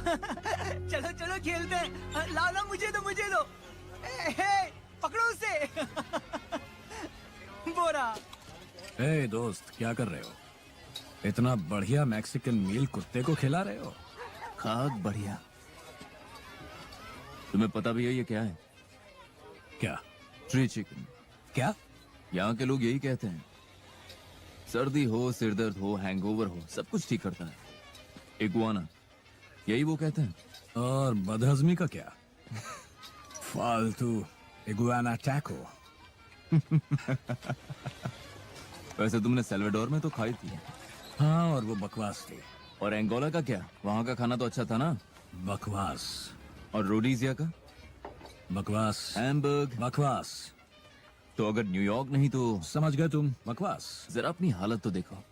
चलो चलो खेलते हैं। लाओ ना, मुझे दो मुझे दो। पकड़ो उसे। बोरा। ए दोस्त, क्या कर रहे हो? इतना बढ़िया मैक्सिकन मील कुत्ते को खिला रहे हो? खाक बढ़िया। तुम्हें पता भी है ये क्या है? क्या? Tree chicken. क्या? यहाँ के लोग यही कहते हैं। सर्दी हो, सिरदर्द हो, हैंगओवर हो, सब कुछ ठीक करता है। इगुआना, यही वो कहते हैं। और बदहजमी का क्या? फालतू इगुआना टैको। वैसे तुमने सेल्वाडोर में तो खाई थी। हाँ, और वो बकवास थी। और एंगोला का क्या? वहाँ का खाना तो अच्छा था ना? बकवास। और रोडीजिया का? बकवास। हैम्बर्ग? बकवास। तो अगर न्यूयॉर्क नहीं तो? समझ गए तुम, बकवास। जरा अपनी हालत तो देखो।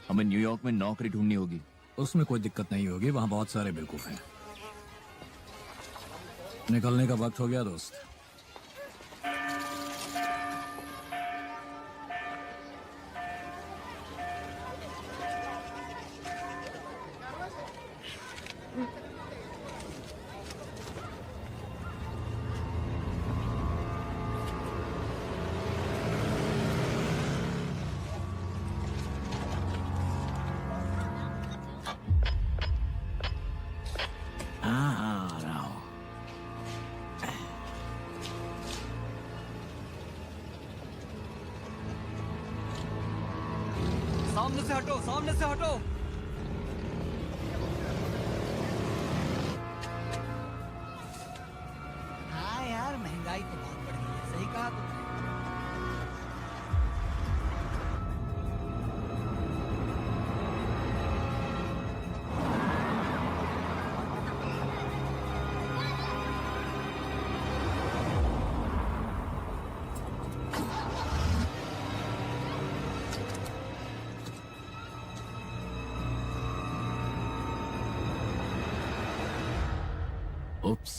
हमें न्यूयॉर्क में नौकरी ढूंढनी होगी। उसमें कोई दिक्कत नहीं होगी, वहां बहुत सारे बेवकूफ हैं। निकलने का वक्त हो गया दोस्त। सामने से हटो, सामने से हटो। हाँ यार, महंगाई तो बहुत बढ़ गई है। सही कहा तुमने। उप्स।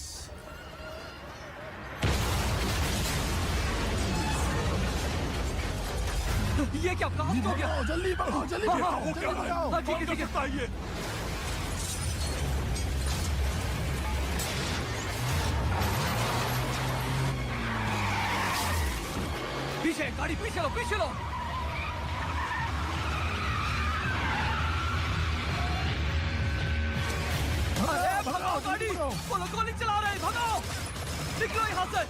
ये क्या ब्लास्ट हो गया? जल्दी भगाओ, जल्दी भगाओ, जल्दी भगाओ। हाँ, ठीक है ठीक है। पीछे गाड़ी, पीछे लो, पीछे लो। अरे भगाओ गाड़ी। वो लोग गोली चला रहे हैं, भगाओ। निकलो यहाँ से।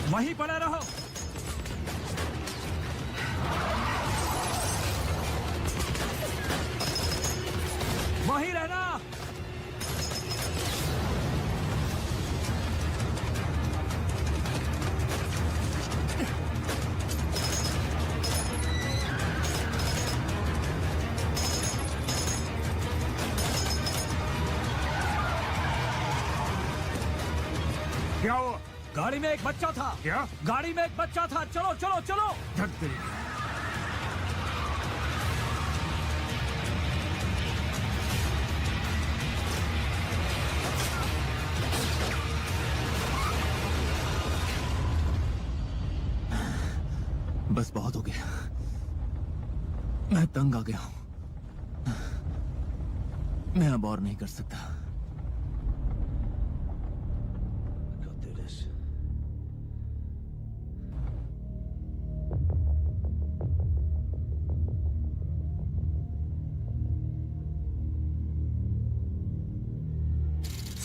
वहीं पड़े रहो। वहीं रहना। क्या हुआ? गाड़ी में एक बच्चा था। क्या? गाड़ी में एक बच्चा था। चलो चलो चलो। धक दे। बस बहुत हो गया। मैं तंग आ गया हूं। मैं अब और नहीं कर सकता।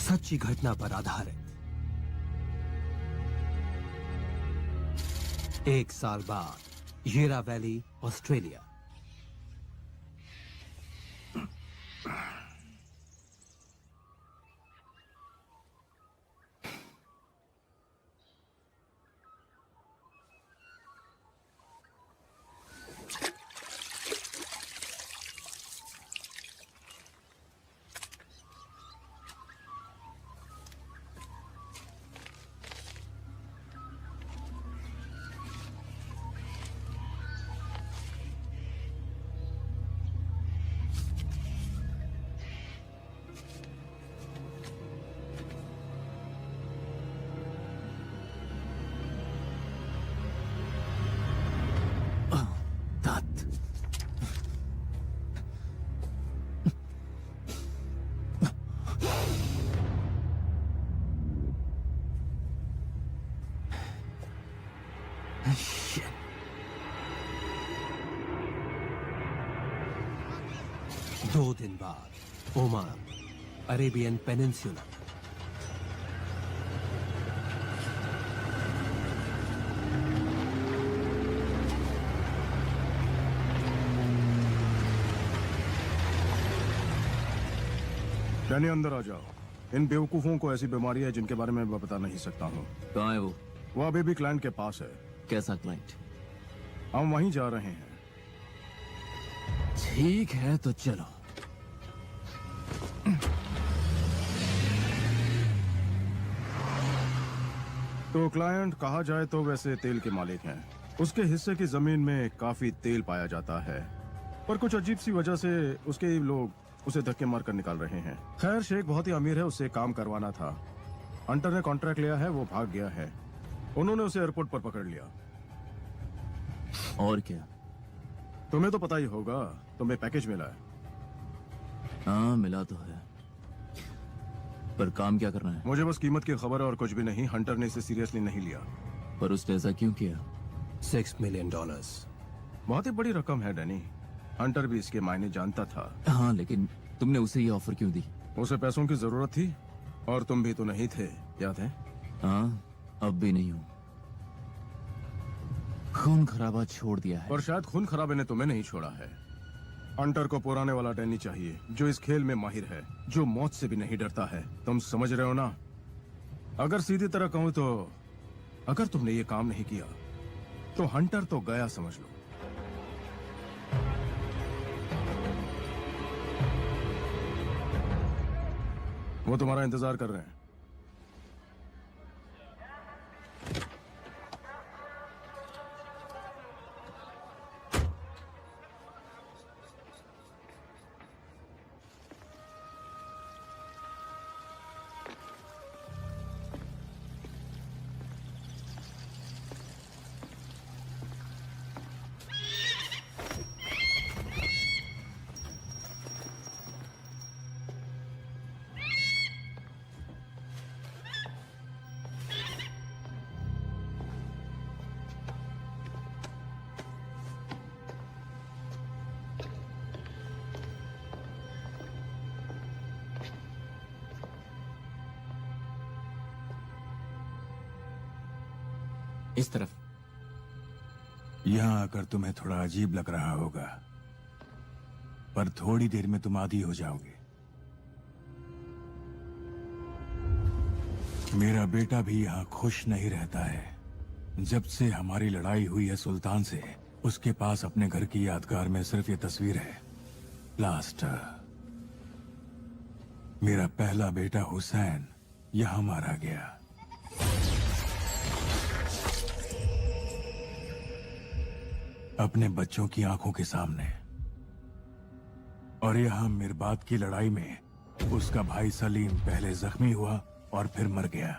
सच्ची घटना पर आधारित एक साल बाद येरा वैली, ऑस्ट्रेलिया। दांत। दो दिन बाद ओमान, अरेबियन पेनिनसुला। डैनी, अंदर आ जाओ। इन बेवकूफों को ऐसी बीमारी है जिनके बारे में मैं बता नहीं सकता हूँ। कहाँ है वो? वो अभी भी क्लाइंट के पास है। कैसा क्लाइंट? हम वहीं जा रहे हैं। ठीक है तो चलो। तो क्लाइंट कहा जाए तो वैसे तेल के मालिक हैं। उसके हिस्से की जमीन में काफी तेल पाया जाता है, पर कुछ अजीब सी वजह से उसके लोग उसे धक्के मारकर निकाल रहे हैं। खैर, शेख बहुत ही अमीर है, उससे काम करवाना था। हंटर ने कॉन्ट्रैक्ट लिया है, वो भाग गया है। उन्होंने उसे एयरपोर्ट पर पकड़ लिया। और क्या? तुम्हें तो पता ही होगा, तुम्हें पैकेज मिला है। हाँ, मिला तो है, पर काम क्या करना है? मुझे बस कीमत की खबर है और कुछ भी नहीं। हंटर ने इसे सीरियसली नहीं लिया। पर उसने ऐसा क्यों किया? $6 million। बहुत ही बड़ी रकम है डैनी। हंटर भी इसके मायने जानता था। हाँ, लेकिन तुमने उसे ये ऑफर क्यों दी? उसे पैसों की जरूरत थी, और तुम भी तो नहीं थे, याद है? हाँ, अब भी नहीं हूँ। खून खराबा छोड़ दिया है। और शायद खून खराबे ने तुम्हें नहीं छोड़ा है। हंटर को पुराने वाला डैनी चाहिए, जो इस खेल में माहिर है, जो मौत से भी नहीं डरता है। तुम समझ रहे हो ना? अगर सीधी तरह कहूं तो अगर तुमने ये काम नहीं किया तो हंटर तो गया, समझ लो। वो तुम्हारा इंतजार कर रहे हैं। इस तरफ। यहां आकर तुम्हें थोड़ा अजीब लग रहा होगा, पर थोड़ी देर में तुम आदी हो जाओगे। मेरा बेटा भी यहाँ खुश नहीं रहता है। जब से हमारी लड़ाई हुई है सुल्तान से, उसके पास अपने घर की यादगार में सिर्फ ये तस्वीर है। लास्ट, मेरा पहला बेटा हुसैन यहाँ मारा गया। अपने बच्चों की आंखों के सामने। और यहाँ मिरबात की लड़ाई में उसका भाई सलीम पहले जख्मी हुआ और फिर मर गया,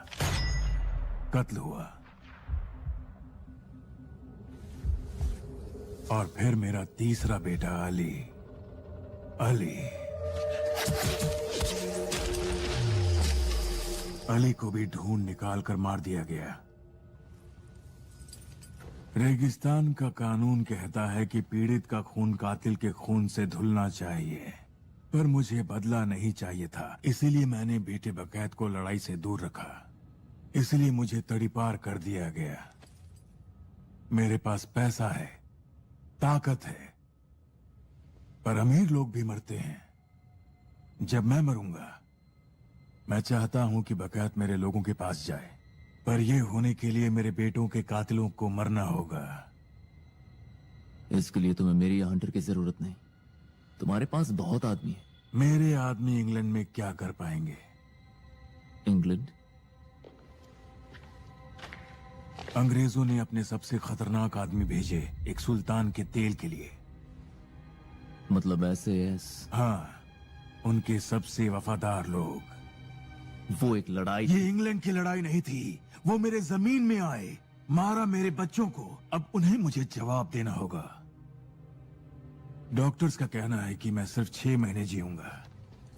कत्ल हुआ। और फिर मेरा तीसरा बेटा अली अली को भी ढूंढ निकाल कर मार दिया गया। रेगिस्तान का कानून कहता है कि पीड़ित का खून कातिल के खून से धुलना चाहिए, पर मुझे बदला नहीं चाहिए था, इसीलिए मैंने बेटे बकैत को लड़ाई से दूर रखा। इसलिए मुझे तड़ीपार कर दिया गया। मेरे पास पैसा है, ताकत है, पर अमीर लोग भी मरते हैं। जब मैं मरूंगा, मैं चाहता हूं कि बकैत मेरे लोगों के पास जाए, पर यह होने के लिए मेरे बेटों के कातिलों को मरना होगा। इसके लिए तुम्हें मेरी या हंटर की जरूरत नहीं। तुम्हारे पास बहुत आदमी है। मेरे आदमी इंग्लैंड में क्या कर पाएंगे? इंग्लैंड? अंग्रेजों ने अपने सबसे खतरनाक आदमी भेजे एक सुल्तान के तेल के लिए। मतलब ऐसे हाँ, उनके सबसे वफादार लोग। वो एक लड़ाई ये इंग्लैंड की लड़ाई नहीं थी। वो मेरे जमीन में आए, मारा मेरे बच्चों को। अब उन्हें मुझे जवाब देना होगा। डॉक्टर्स का कहना है कि मैं सिर्फ 6 महीने जीऊंगा।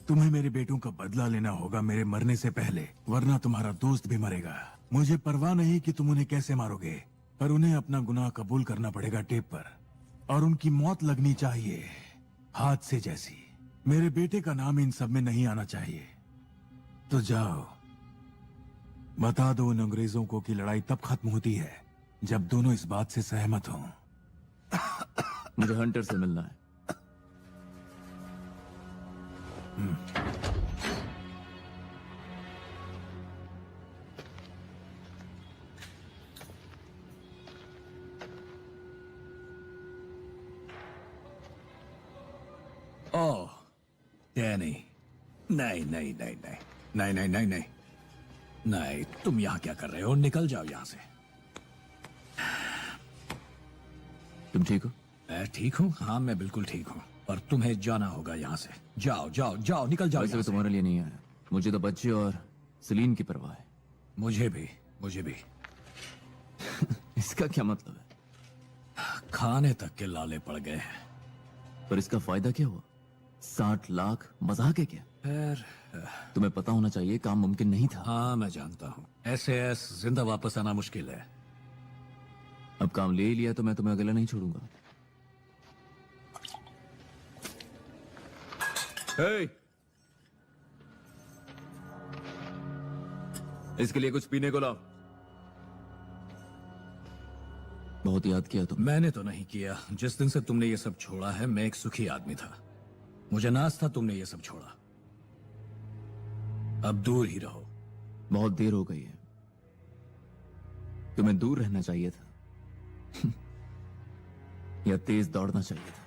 तुम्हें मेरे बेटों का बदला लेना होगा मेरे मरने से पहले, वरना तुम्हारा दोस्त भी मरेगा। मुझे परवाह नहीं कि तुम उन्हें कैसे मारोगे, पर उन्हें अपना गुनाह कबूल करना पड़ेगा टेप पर, और उनकी मौत लगनी चाहिए हादसे जैसी। मेरे बेटे का नाम इन सब में नहीं आना चाहिए। तो जाओ, बता दो उन अंग्रेजों को कि लड़ाई तब खत्म होती है जब दोनों इस बात से सहमत हों। मुझे हंटर से मिलना है। ओह, डैनी, नहीं नहीं नहीं नहीं नहीं नहीं नहीं नहीं नहीं, तुम यहाँ क्या कर रहे हो? निकल जाओ यहाँ से। तुम ठीक हो? मैं ठीक हूँ, हाँ मैं बिल्कुल ठीक हूँ, और तुम्हें जाना होगा यहाँ से। जाओ जाओ जाओ, निकल जाओ वैसे यहाँ भी से। तुम्हारे लिए नहीं आया। मुझे तो बच्चे और सलीन की परवाह है। मुझे भी, मुझे भी। इसका क्या मतलब है? खाने तक के लाले पड़ गए हैं। पर इसका फायदा क्या हुआ? 60 लाख मजाक है क्या? खैर, तुम्हें पता होना चाहिए काम मुमकिन नहीं था। हाँ मैं जानता हूँ, SAS जिंदा वापस आना मुश्किल है। अब काम ले ही लिया तो मैं तुम्हें अकेला नहीं छोड़ूंगा। हे! इसके लिए कुछ पीने को लाओ। बहुत याद किया तुम। मैंने तो नहीं किया। जिस दिन से तुमने ये सब छोड़ा है, मैं एक सुखी आदमी था। मुझे नाज था तुमने ये सब छोड़ा। अब दूर ही रहो। बहुत देर हो गई है। तुम्हें दूर रहना चाहिए था या तेज दौड़ना चाहिए था।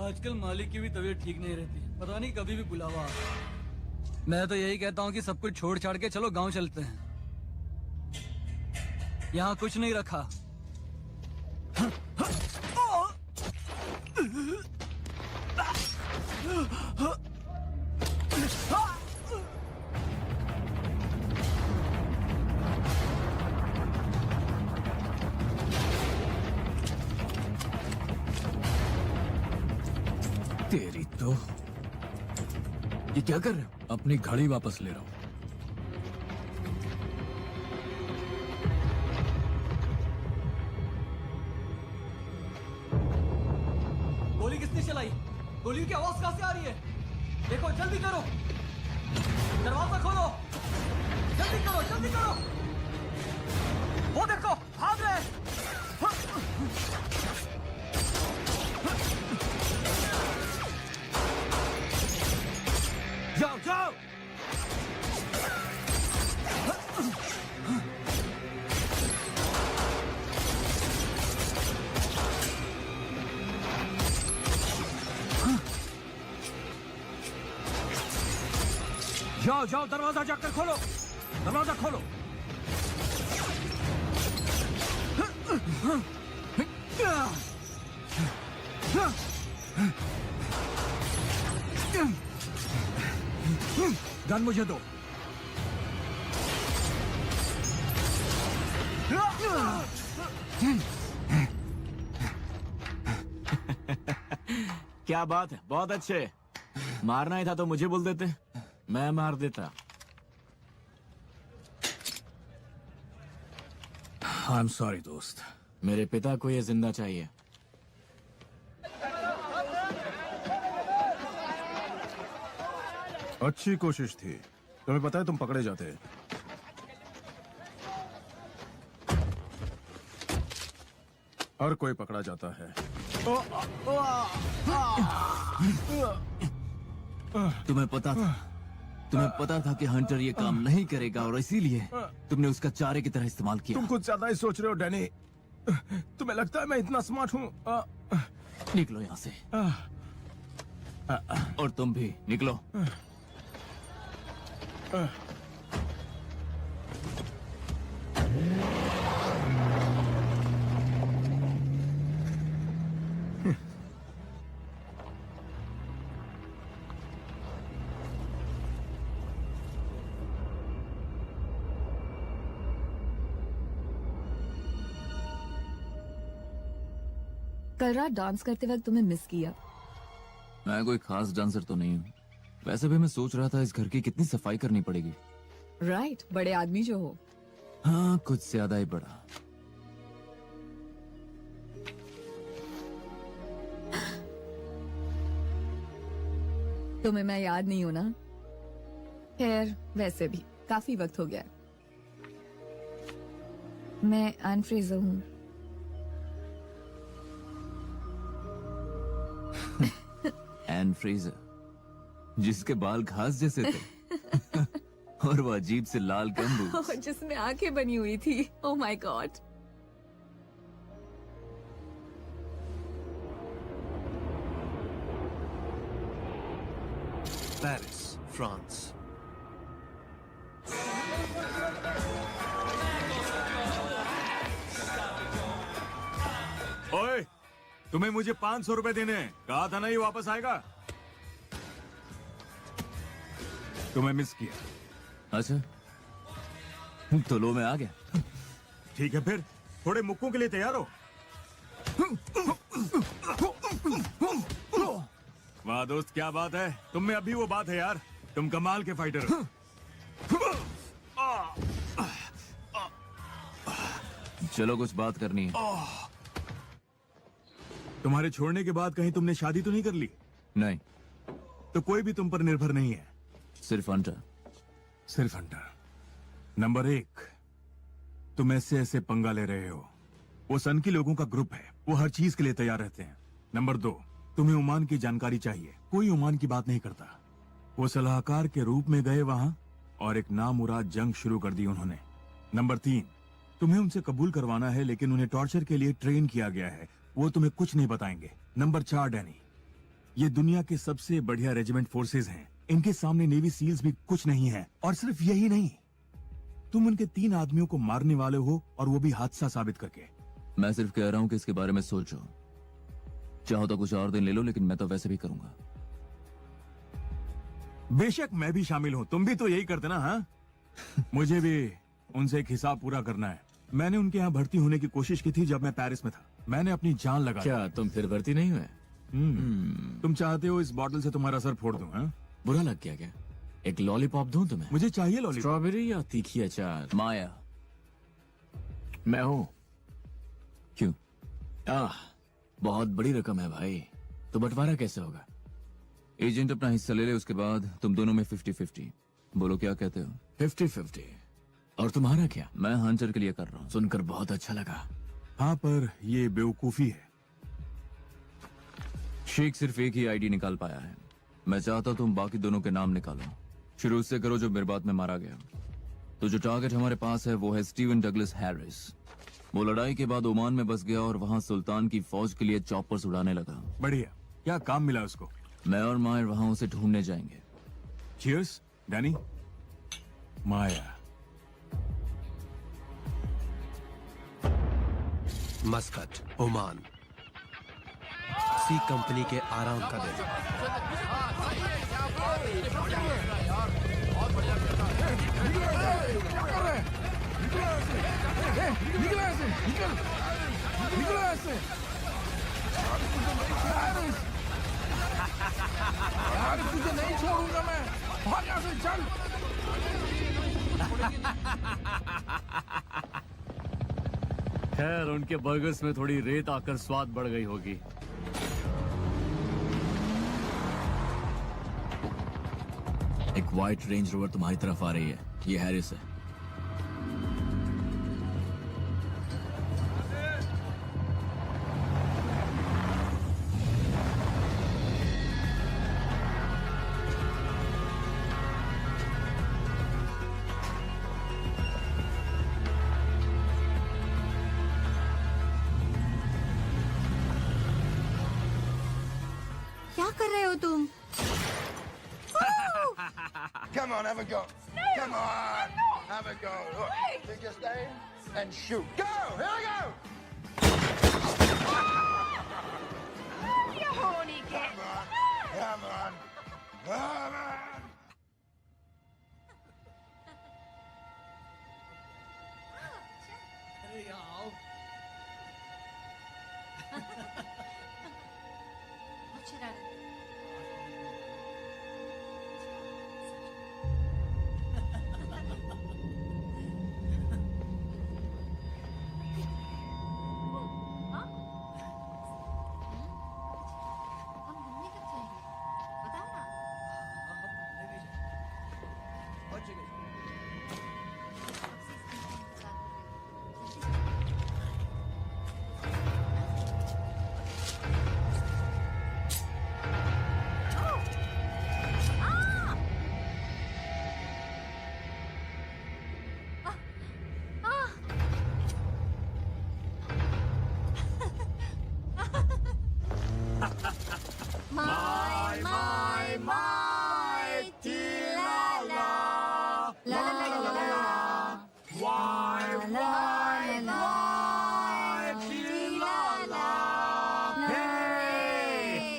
आजकल मालिक की भी तबीयत ठीक नहीं रहती, पता नहीं कभी भी बुलावा आ। मैं तो यही कहता हूँ कि सब कुछ छोड़ छाड़ के चलो गांव चलते हैं। यहाँ कुछ नहीं रखा। तेरी तो। ये क्या कर रहे हो? अपनी घड़ी वापस ले रहा हूं। गोली किसने चलाई? गोली की आवाज कहां से आ रही है? देखो, जल्दी करो, दरवाजा खोलो, जल्दी करो, जल्दी करो। वो देखो, भाग रहे हैं। जाओ जाओ। जाओ जाओ, दरवाजा जाकर खोलो, दरवाजा खोलो। गन मुझे दो। क्या बात है, बहुत अच्छे। मारना ही था तो मुझे बोल देते, मैं मार देता। आई एम सॉरी दोस्त। मेरे पिता को ये जिंदा चाहिए। अच्छी कोशिश थी। तुम्हें पता है तुम पकड़े जाते। हर कोई पकड़ा जाता है। तुम्हें पता था कि हंटर ये काम नहीं करेगा और इसीलिए तुमने उसका चारे की तरह इस्तेमाल किया। तुम कुछ ज्यादा ही सोच रहे हो डैनी। तुम्हें लगता है मैं इतना स्मार्ट हूँ? निकलो यहाँ से। और तुम भी निकलो। कल रात डांस करते वक्त तुम्हें मिस किया। मैं कोई खास डांसर तो नहीं हूँ। वैसे भी मैं सोच रहा था इस घर की कितनी सफाई करनी पड़ेगी। राइट, बड़े आदमी जो हो। हाँ, कुछ ज्यादा ही बड़ा। तुम्हें मैं याद नहीं हूं ना? खैर, वैसे भी काफी वक्त हो गया। मैं एन फ्रेजर हूँ। एन फ्रेजर, जिसके बाल घास जैसे थे और वो अजीब से लाल गम्बूज। जिसमें आंखें बनी हुई थी। Oh my God. Paris, France. ओए, तुम्हें मुझे 500 रुपए देने हैं। कहा था ना ये वापस आएगा। तुम्हें मिस किया। अच्छा, तो लो मैं आ गया। ठीक है फिर, थोड़े मुक्कों के लिए तैयार हो। वाह दोस्त, क्या बात है। तुम में अभी वो बात है यार। तुम कमाल के फाइटर हो। चलो कुछ बात करनी है। तुम्हारे छोड़ने के बाद कहीं तुमने शादी तो नहीं कर ली? नहीं, तो कोई भी तुम पर निर्भर नहीं है। सिर्फ हंटर। सिर्फ हंटर। नंबर 1, तुम ऐसे ऐसे पंगा ले रहे हो। वो सन की लोगों का ग्रुप है, वो हर चीज के लिए तैयार रहते हैं। नंबर 2, तुम्हें ओमान की जानकारी चाहिए। कोई ओमान की बात नहीं करता। वो सलाहकार के रूप में गए वहां और एक नामुराद जंग शुरू कर दी उन्होंने। नंबर 3, तुम्हें उनसे कबूल करवाना है, लेकिन उन्हें टॉर्चर के लिए ट्रेन किया गया है। वो तुम्हें कुछ नहीं बताएंगे। नंबर 4, डैनी, ये दुनिया के सबसे बढ़िया रेजिमेंट फोर्सेज हैं। इनके सामने नेवी सील्स भी कुछ नहीं है। और सिर्फ यही नहीं, तुम उनके 3 आदमियों को मारने वाले हो, और वो भी हादसा साबित करके। मैं सिर्फ कह रहा हूँ कि इसके बारे में सोचो। चाहो तो कुछ और दिन ले लो, लेकिन मैं तो वैसे भी करूंगा। बेशक मैं भी शामिल हूँ। तुम भी तो यही करते ना? हाँ। मुझे भी उनसे एक हिसाब पूरा करना है। मैंने उनके यहाँ भर्ती होने की कोशिश की थी जब मैं पेरिस में था। मैंने अपनी जान लगा दी। क्या तुम फिर भर्ती नहीं हुए? तुम चाहते हो इस बॉटल से तुम्हारा सर फोड़ दूं? हाँ? बुरा लग गया क्या? एक लॉलीपॉप दूं तुम्हें? मुझे चाहिए लॉलीपॉप। स्ट्रॉबेरी या तीखी अचार? माया, मैं हूं। क्यों? बहुत बड़ी रकम है भाई, तो बंटवारा कैसे होगा? एजेंट अपना हिस्सा ले ले, उसके बाद तुम दोनों में 50-50। बोलो क्या कहते हो? 50-50। और तुम्हारा क्या? मैं हंटर के लिए कर रहा हूँ। सुनकर बहुत अच्छा लगा। हाँ, पर ये बेवकूफी है। शेख सिर्फ एक ही आईडी निकाल पाया है। मैं चाहता हूं तुम बाकी दोनों के नाम निकालो। शुरू उससे करो जो मिरबात में मारा गया। तो जो टारगेट हमारे पास है वो है स्टीवन डगलस हैरिस। वो लड़ाई के बाद ओमान में बस गया और वहां सुल्तान की फौज के लिए चॉपर्स उड़ाने लगा। बढ़िया, क्या काम मिला उसको? मैं और मायर वहां उसे ढूंढने जाएंगे। Cheers, Danny. माया। Muscat, Oman. सी कंपनी के आराम का दिन। यार तुझे नहीं छोड़ूंगा मैं, भाग यहाँ से, चल। खैर उनके बर्गर्स में थोड़ी रेत आकर स्वाद बढ़ गई होगी। एक व्हाइट रेंज रोवर तुम्हारी तरफ आ रही है, ये हैरिस है। क्या कर रहे हो तुम? Come on, have a go. Come on, have a go. Look, pick your aim and shoot. Go! Here we go! You horny kid. Come on, come on, come on. अरे यहाँ आओ। हम घूमने कब जाएंगे? बताओ ना। बहुत जगह।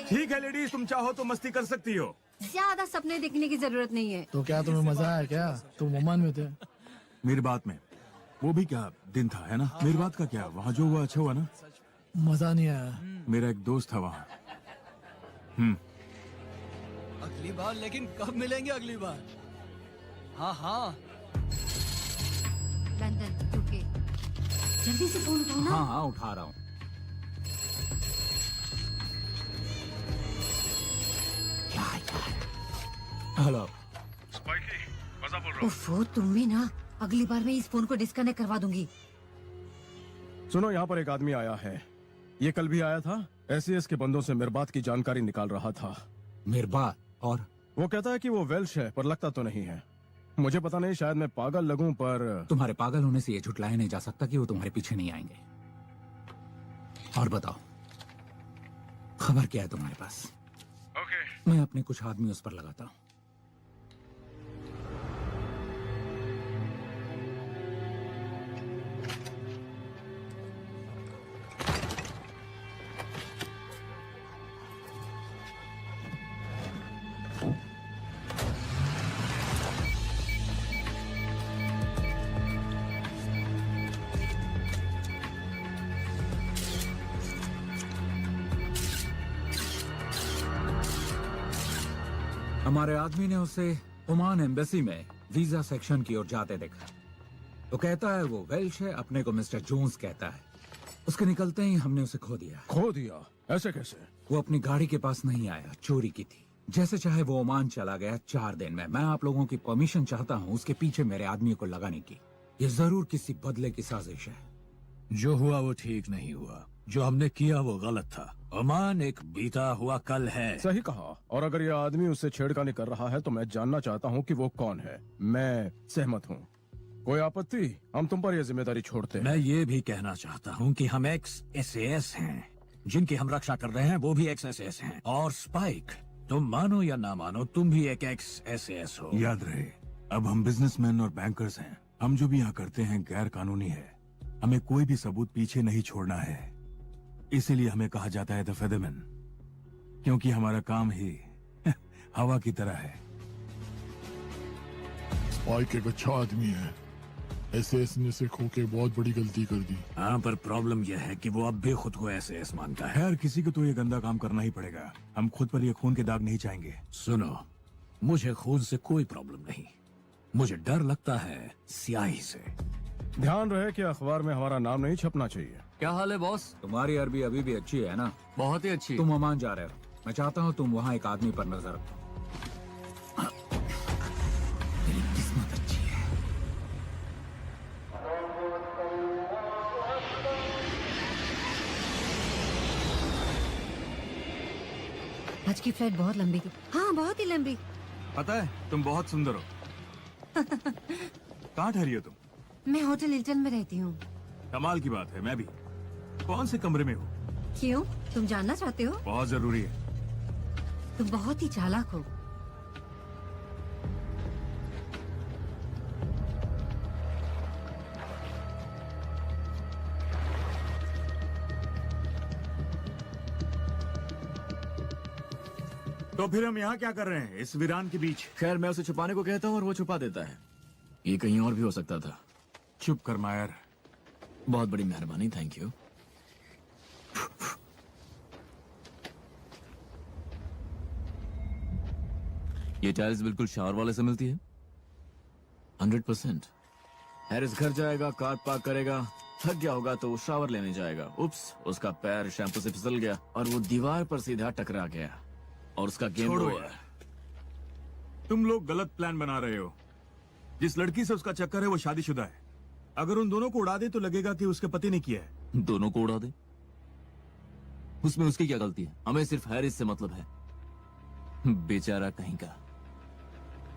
ठीक है लेडीज, तुम चाहो तो मस्ती कर सकती हो। ज्यादा सपने देखने की जरूरत नहीं है। तो क्या तुम्हें मजा आया क्या? तुम ओमान में थे। मेरी बात में वो भी क्या दिन था, है ना? मेरी बात का क्या, वहाँ जो हुआ अच्छा हुआ ना? मजा नहीं आया। मेरा एक दोस्त था वहाँ। अगली बार, लेकिन कब मिलेंगे अगली बार? हाँ हाँ। लंदन रुके, जल्दी से फोन उठाओ ना। हाँ हाँ उठा रहा हूँ। हेलो ओफो, तुम भी ना। अगली बार मैं इस फोन को डिस्कनेक्ट करवा दूंगी। सुनो, यहाँ पर एक आदमी आया है। ये कल भी आया था। एसएएस के बंदों से मिरबात की जानकारी निकाल रहा था। मिरबात? और वो कहता है कि वो वेल्श है, पर लगता तो नहीं है। मुझे पता नहीं, शायद मैं पागल लगूं, पर तुम्हारे पागल होने से ये झुटलाया नहीं जा सकता कि वो तुम्हारे पीछे नहीं आएंगे। और बताओ, खबर क्या है तुम्हारे पास? मैं अपने कुछ आदमी उस पर लगाता हूँ। हमारे आदमी ने उसे ओमान एम्बेसी में वीजा सेक्शन की ओर जाते देखा। तो कहता है वो वेल्श है, अपने को मिस्टर जोन्स कहता है। उसके निकलते ही हमने उसे खो दिया। खो दिया? ऐसे कैसे? वो अपनी गाड़ी के पास नहीं आया, चोरी की थी। जैसे चाहे वो ओमान चला गया 4 दिन में। मैं आप लोगों की परमिशन चाहता हूँ उसके पीछे मेरे आदमियों को लगाने की। ये जरूर किसी बदले की साजिश है। जो हुआ वो ठीक नहीं हुआ, जो हमने किया वो गलत था। ओमान एक बीता हुआ कल है। सही कहा। और अगर ये आदमी उससे छेड़खानी कर रहा है तो मैं जानना चाहता हूँ कि वो कौन है। मैं सहमत हूँ। कोई आपत्ति? हम तुम पर यह जिम्मेदारी छोड़ते हैं। मैं ये भी कहना चाहता हूँ कि हम एक्स एसएएस हैं। जिनकी हम रक्षा कर रहे हैं वो भी एक्स एसएएस हैं। और स्पाइक, तुम मानो या ना मानो, तुम भी एक एक्स एसएएस हो। याद रहे, अब हम बिजनेसमैन और बैंकर्स हैं। हम जो भी यहाँ करते हैं गैर कानूनी है। हमें कोई भी सबूत पीछे नहीं छोड़ना है। इसीलिए हमें कहा जाता है द फेदरमैन, क्योंकि हमारा काम ही हवा की तरह है। स्पाइक एक अच्छा आदमी है, एसएस ने से खो के बहुत बड़ी गलती कर दी। हाँ, पर प्रॉब्लम यह है कि वो अब भी खुद को एसएएस मानता है। खैर किसी को तो ये गंदा काम करना ही पड़ेगा। हम खुद पर ये खून के दाग नहीं चाहेंगे। सुनो, मुझे खून से कोई प्रॉब्लम नहीं, मुझे डर लगता है स्याही से। ध्यान रहे कि अखबार में हमारा नाम नहीं छपना चाहिए। क्या हाल है बॉस? तुम्हारी अरबी अभी भी अच्छी है ना? बहुत ही अच्छी। तुम ओमान जा रहे हो, मैं चाहता हूँ तुम वहाँ एक आदमी पर नजर रखो। तेरी किस्मत अच्छी है। आज की फ्लाइट बहुत लंबी थी। हाँ, बहुत ही लंबी। पता है तुम बहुत सुंदर हो। कहाँ ठहरी हो तुम? मैं होटल हिल्टन में रहती हूँ। कमाल की बात है, मैं भी। कौन से कमरे में हो? क्यों, तुम जानना चाहते हो? बहुत जरूरी है। तुम बहुत ही चालाक हो। तो फिर हम यहाँ क्या कर रहे हैं इस वीरान के बीच? खैर मैं उसे छुपाने को कहता हूँ और वो छुपा देता है। ये कहीं और भी हो सकता था। चुप कर मायर। बहुत बड़ी मेहरबानी, थैंक यू। ये टाइल्स बिल्कुल शावर वाले से मिलती है। 100%। हैरिस घर जाएगा, कार पार्क करेगा, थक गया होगा तो वो शावर लेने जाएगा। उप्स, उसका पैर शैम्पू से फिसल गया और वो दीवार पर सीधा टकरा गया और उसका गेम छोड़ो ओवर। यार, तुम लोग गलत प्लान बना रहे हो। जिस लड़की से उसका चक्कर है वो शादीशुदा है। अगर उन दोनों को उड़ा दे तो लगेगा कि उसके पति ने किया है। दोनों को उड़ा दे, उसमें उसकी क्या गलती है? हमें सिर्फ हैरिस से मतलब है। बेचारा कहीं का।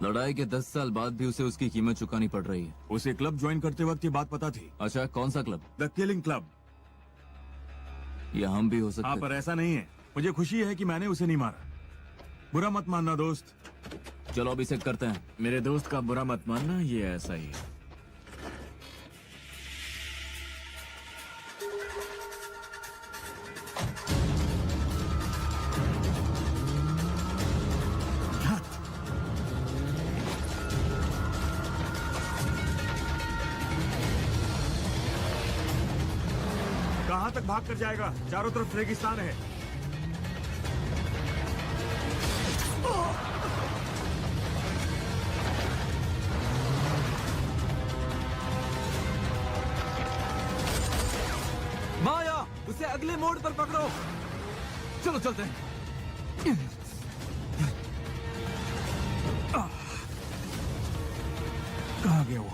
लड़ाई के 10 साल बाद भी उसे उसकी कीमत चुकानी पड़ रही है। उसे क्लब ज्वाइन करते वक्त ये बात पता थी। अच्छा, कौन सा क्लब? The killing club. या हम भी हो सकते हाँ, पर ऐसा नहीं है। मुझे खुशी है कि मैंने उसे नहीं मारा। बुरा मत मानना दोस्त। चलो अब इसे करते हैं। मेरे दोस्त का बुरा मत मानना, ये ऐसा ही है। कहाँ तक भाग कर जाएगा? चारों तरफ रेगिस्तान है। माया, उसे अगले मोड़ पर पकड़ो। चलो चलते हैं। कहाँ गया वो?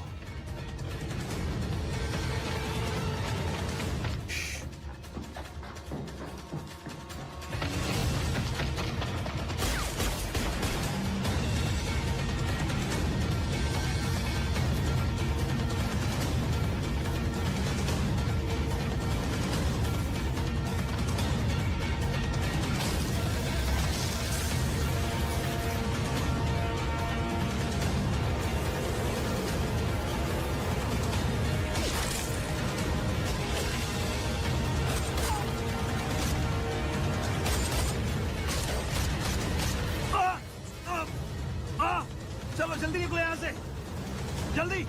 चलो जल्दी निकलो यहाँ से, जल्दी।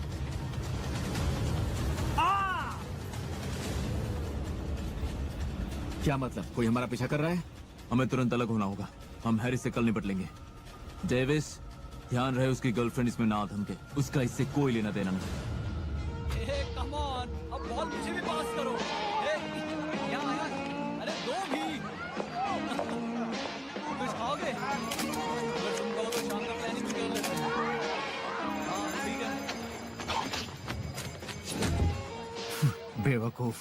क्या मतलब? कोई हमारा पीछा कर रहा है? हमें तुरंत अलग होना होगा। हम हैरिस से कल निपट लेंगे। डेविस, ध्यान रहे उसकी गर्लफ्रेंड इसमें ना धमके। उसका इससे कोई लेना देना नहीं। कम ऑन, अब बॉल मुझे भी पास करो। यहाँ आया, अरे दो भी। कुछ खाओगे? अगर तुम कहो तो शाम का प्लानिंग भी कर लेते हैं। हाँ ठीक है। बेवकूफ।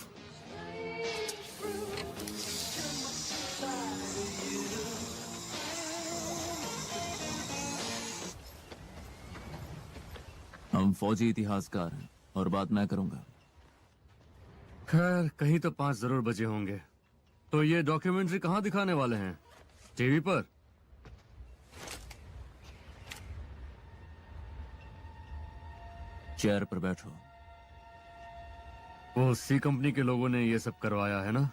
हम फौजी इतिहासकार हैं और बात मैं करूंगा। खैर कहीं तो 5 जरूर बजे होंगे। तो ये डॉक्यूमेंट्री कहाँ दिखाने वाले हैं? टीवी पर? चेयर पर बैठो। वो सी कंपनी के लोगों ने ये सब करवाया है ना?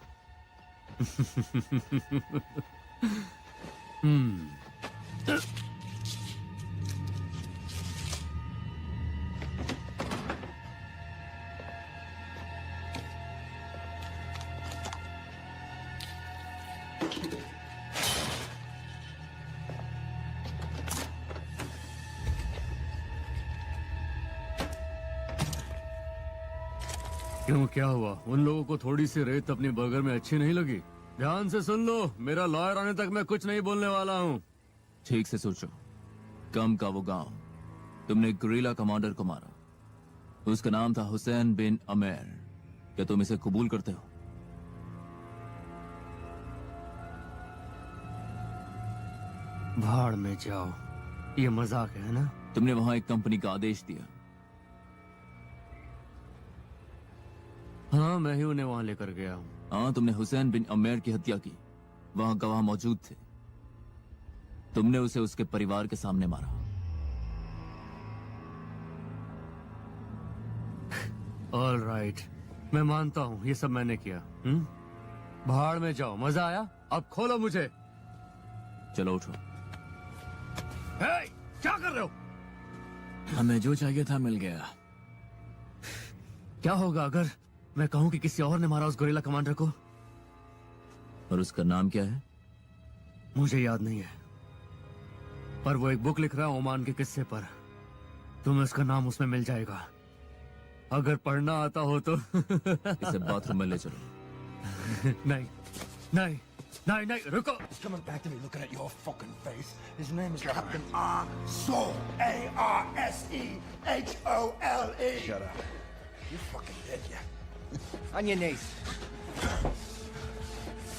क्यों, क्या हुआ? उन लोगों को थोड़ी सी रेत अपनी बर्गर में अच्छी नहीं लगी? ध्यान से सुन लो, मेरा लॉयर आने तक मैं कुछ नहीं बोलने वाला हूँ। ठीक से सोचो। कम का वो गांव, तुमने गुरिल्ला कमांडर को मारा, उसका नाम था हुसैन बिन अमेर। क्या तुम इसे कबूल करते हो? भाड़ में जाओ, ये मजाक है ना? तुमने वहां एक कंपनी का आदेश दिया। हाँ, मैं ही उन्हें वहां लेकर गया हूँ। हाँ, तुमने हुसैन बिन अमेर की हत्या की। वहां गवाह मौजूद थे। तुमने उसे उसके परिवार के सामने मारा। ऑल राइट, मैं मानता हूँ ये सब मैंने किया। भाड़ में जाओ, मजा आया? अब खोलो मुझे। चलो उठो। हे, क्या कर रहे हो? हमें जो चाहिए था मिल गया। क्या होगा अगर मैं कहूँ कि किसी और ने मारा उस गोरिल्ला कमांडर को? और उसका नाम क्या है? मुझे याद नहीं है, पर वो एक बुक लिख रहा है ओमान के किस्से पर। तुम्हें उसका नाम उसमें मिल जाएगा, अगर पढ़ना आता हो तो। इसे बाथरूम में ले चलो। नहीं नहीं नहीं नहीं, रुको। He's coming back to me looking at your fucking face. His name is Captain Arsehole. A-R-S-E-H-O-L-E. Shut up. You're fucking dead, yeah. On your knees.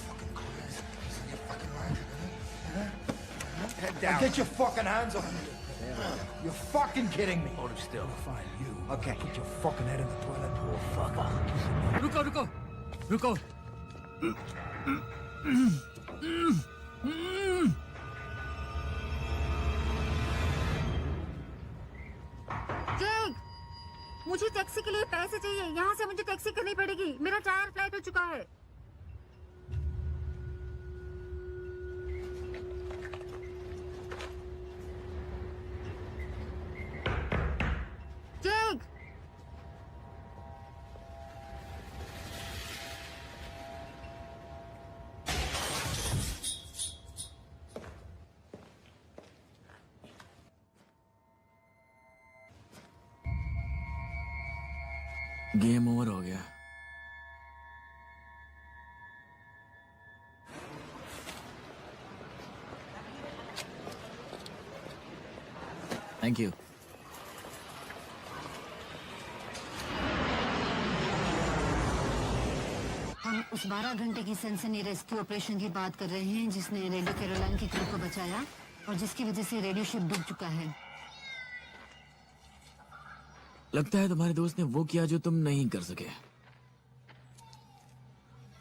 Fucking clowns. You're fucking lying to me. Huh? Head Now down. get your fucking hands off me. You're fucking kidding me. Hold him still. Fine, you. Okay. Put your fucking head in the toilet, poor fucker. रुको रुको रुको। जेक, मुझे taxi के लिए पैसे चाहिए। यहाँ से मुझे टैक्सी करनी पड़ेगी। मेरा टायर फ्लैट हो चुका है। जेक, गेम ओवर हो गया। Thank you. हम उस 12 घंटे की सनसनी रेस्क्यू ऑपरेशन की बात कर रहे हैं जिसने रेडियो कैरोलाइन की क्रू को बचाया और जिसकी वजह से रेडियो शिप डूब चुका है। लगता है तुम्हारे दोस्त ने वो किया जो तुम नहीं कर सके।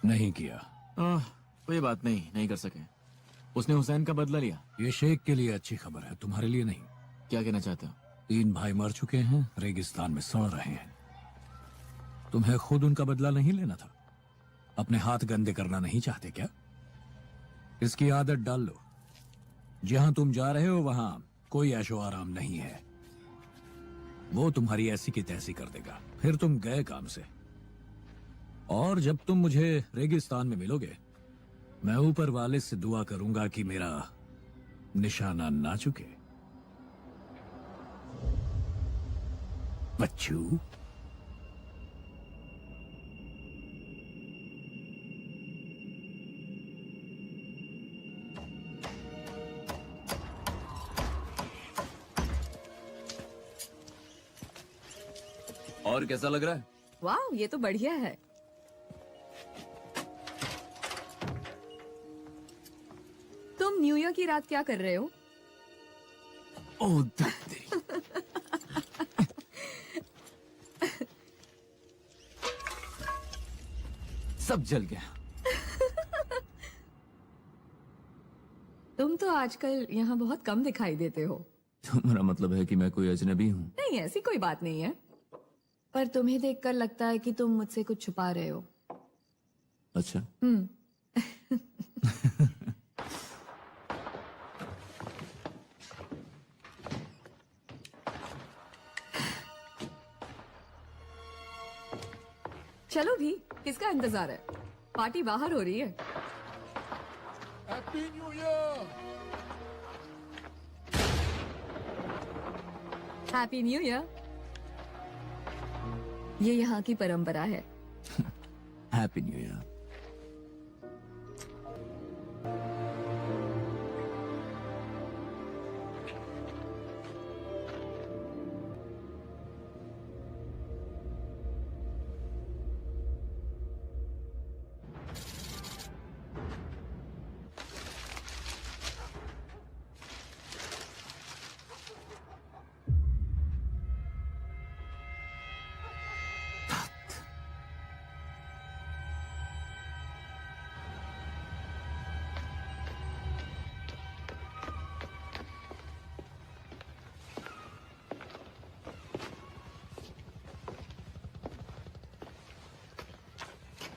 नहीं किया। कोई बात नहीं, नहीं कर सके। उसने हुसैन का बदला लिया। ये शेख के लिए अच्छी खबर है, तुम्हारे लिए नहीं। क्या कहना चाहते हो? 3 भाई मर चुके हैं, रेगिस्तान में सड़ रहे हैं। तुम्हें खुद उनका बदला नहीं लेना था? अपने हाथ गंदे करना नहीं चाहते क्या? इसकी आदत डाल लो। जहां तुम जा रहे हो वहां कोई ऐशो आराम नहीं है। वो तुम्हारी ऐसी की तैसी कर देगा, फिर तुम गए काम से। और जब तुम मुझे रेगिस्तान में मिलोगे, मैं ऊपर वाले से दुआ करूंगा कि मेरा निशाना ना चुके। बच्चू, और कैसा लग रहा है? वाह, ये तो बढ़िया है। तुम न्यू ईयर की रात क्या कर रहे हो? ओह तेरी। सब जल गया। तुम तो आजकल यहाँ बहुत कम दिखाई देते हो। तुम्हारा मतलब है कि मैं कोई अजनबी हूँ? नहीं, ऐसी कोई बात नहीं है, पर तुम्हें देखकर लगता है कि तुम मुझसे कुछ छुपा रहे हो। अच्छा। चलो भी, किसका इंतजार है? पार्टी बाहर हो रही है। Happy New Year! Happy new year. ये यहाँ की परंपरा है। Happy new year.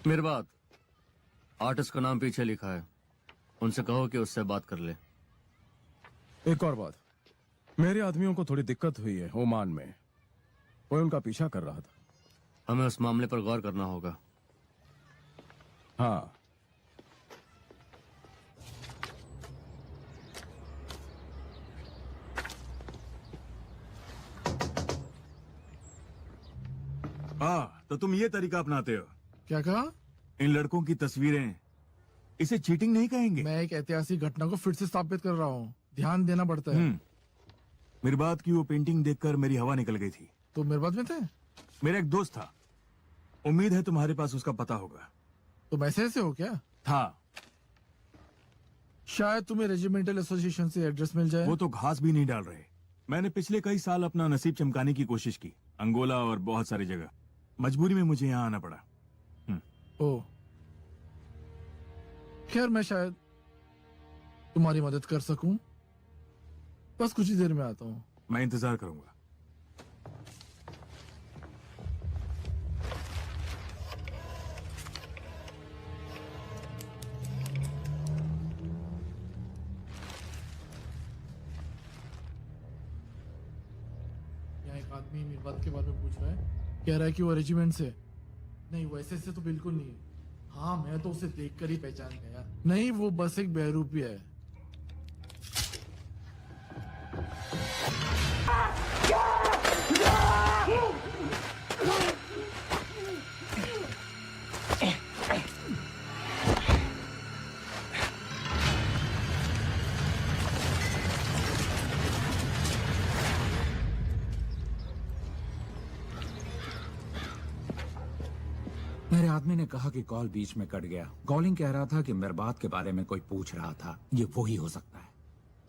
मेरे बात आर्टिस्ट का नाम पीछे लिखा है, उनसे कहो कि उससे बात कर ले। एक और बात, मेरे आदमियों को थोड़ी दिक्कत हुई है ओमान में, वो उनका पीछा कर रहा था। हमें उस मामले पर गौर करना होगा। हाँ, तो तुम ये तरीका अपनाते हो? क्या कहा? इन लड़कों की तस्वीरें, इसे चीटिंग नहीं कहेंगे? मैं एक ऐतिहासिक घटना को फिर से स्थापित कर रहा हूँ, ध्यान देना पड़ता है। मिरबात की वो पेंटिंग देखकर मेरी हवा निकल गई थी। तो मिरबात में थे? मेरा एक दोस्त था, उम्मीद है तुम्हारे पास उसका पता होगा। तुम ऐसे हो क्या? था। शायद तुम्हें रेजिमेंटल एसोसिएशन से एड्रेस मिल जाए। वो तो घास भी नहीं डाल रहे। मैंने पिछले कई साल अपना नसीब चमकाने की कोशिश की, अंगोला और बहुत सारी जगह। मजबूरी में मुझे यहाँ आना पड़ा। ओ, खैर मैं शायद तुम्हारी मदद कर सकूं। बस कुछ ही देर में आता हूँ। मैं इंतजार करूंगा। यहाँ एक आदमी मिरबात के बारे में पूछ रहा है, कह रहा है कि वो रेजिमेंट से। नहीं, वैसे से तो बिल्कुल नहीं। हाँ, मैं तो उसे देखकर ही पहचान गया। नहीं, वो बस एक बहरूपी है। मेरे आदमी ने कहा कि कॉल बीच में कट गया। कॉलिंग कह रहा था कि मिरबात के बारे में कोई पूछ रहा था। ये वो ही हो सकता है।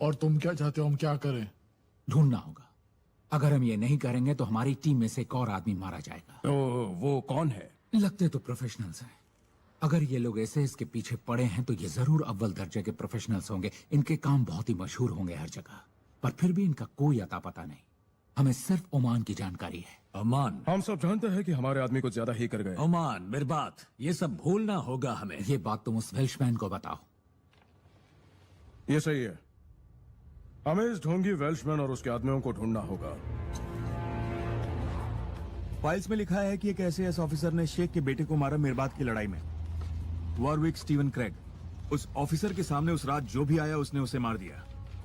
और तुम क्या चाहते हो हम क्या करें? ढूंढना होगा। अगर हम ये नहीं करेंगे तो हमारी टीम में से एक और आदमी मारा जाएगा। तो वो कौन है? लगते तो प्रोफेशनल्स हैं। अगर ये लोग ऐसे इसके पीछे पड़े हैं तो ये जरूर अव्वल दर्जे के प्रोफेशनल्स होंगे। इनके काम बहुत ही मशहूर होंगे हर जगह, पर फिर भी इनका कोई अता पता नहीं। हमें सिर्फ ओमान की जानकारी है। ओमान? हम सब जानते हैं कि हमारे आदमी को ज्यादा ही कर गए। ओमान, मिरबात, ये सब भूलना होगा हमें। ये बात तुम उस वेल्शमैन को बताओ। ये सही है, हमें इस ढोंगी वेल्शमैन और उसके आदमियों को ढूंढना होगा। फाइल्स में लिखा है कि एक एसएएस ऑफिसर ने शेख के बेटे को मारा मिरबात की लड़ाई में। Warwick Steven Craig. उस ऑफिसर के सामने उस रात जो भी आया उसने उसे मार दिया।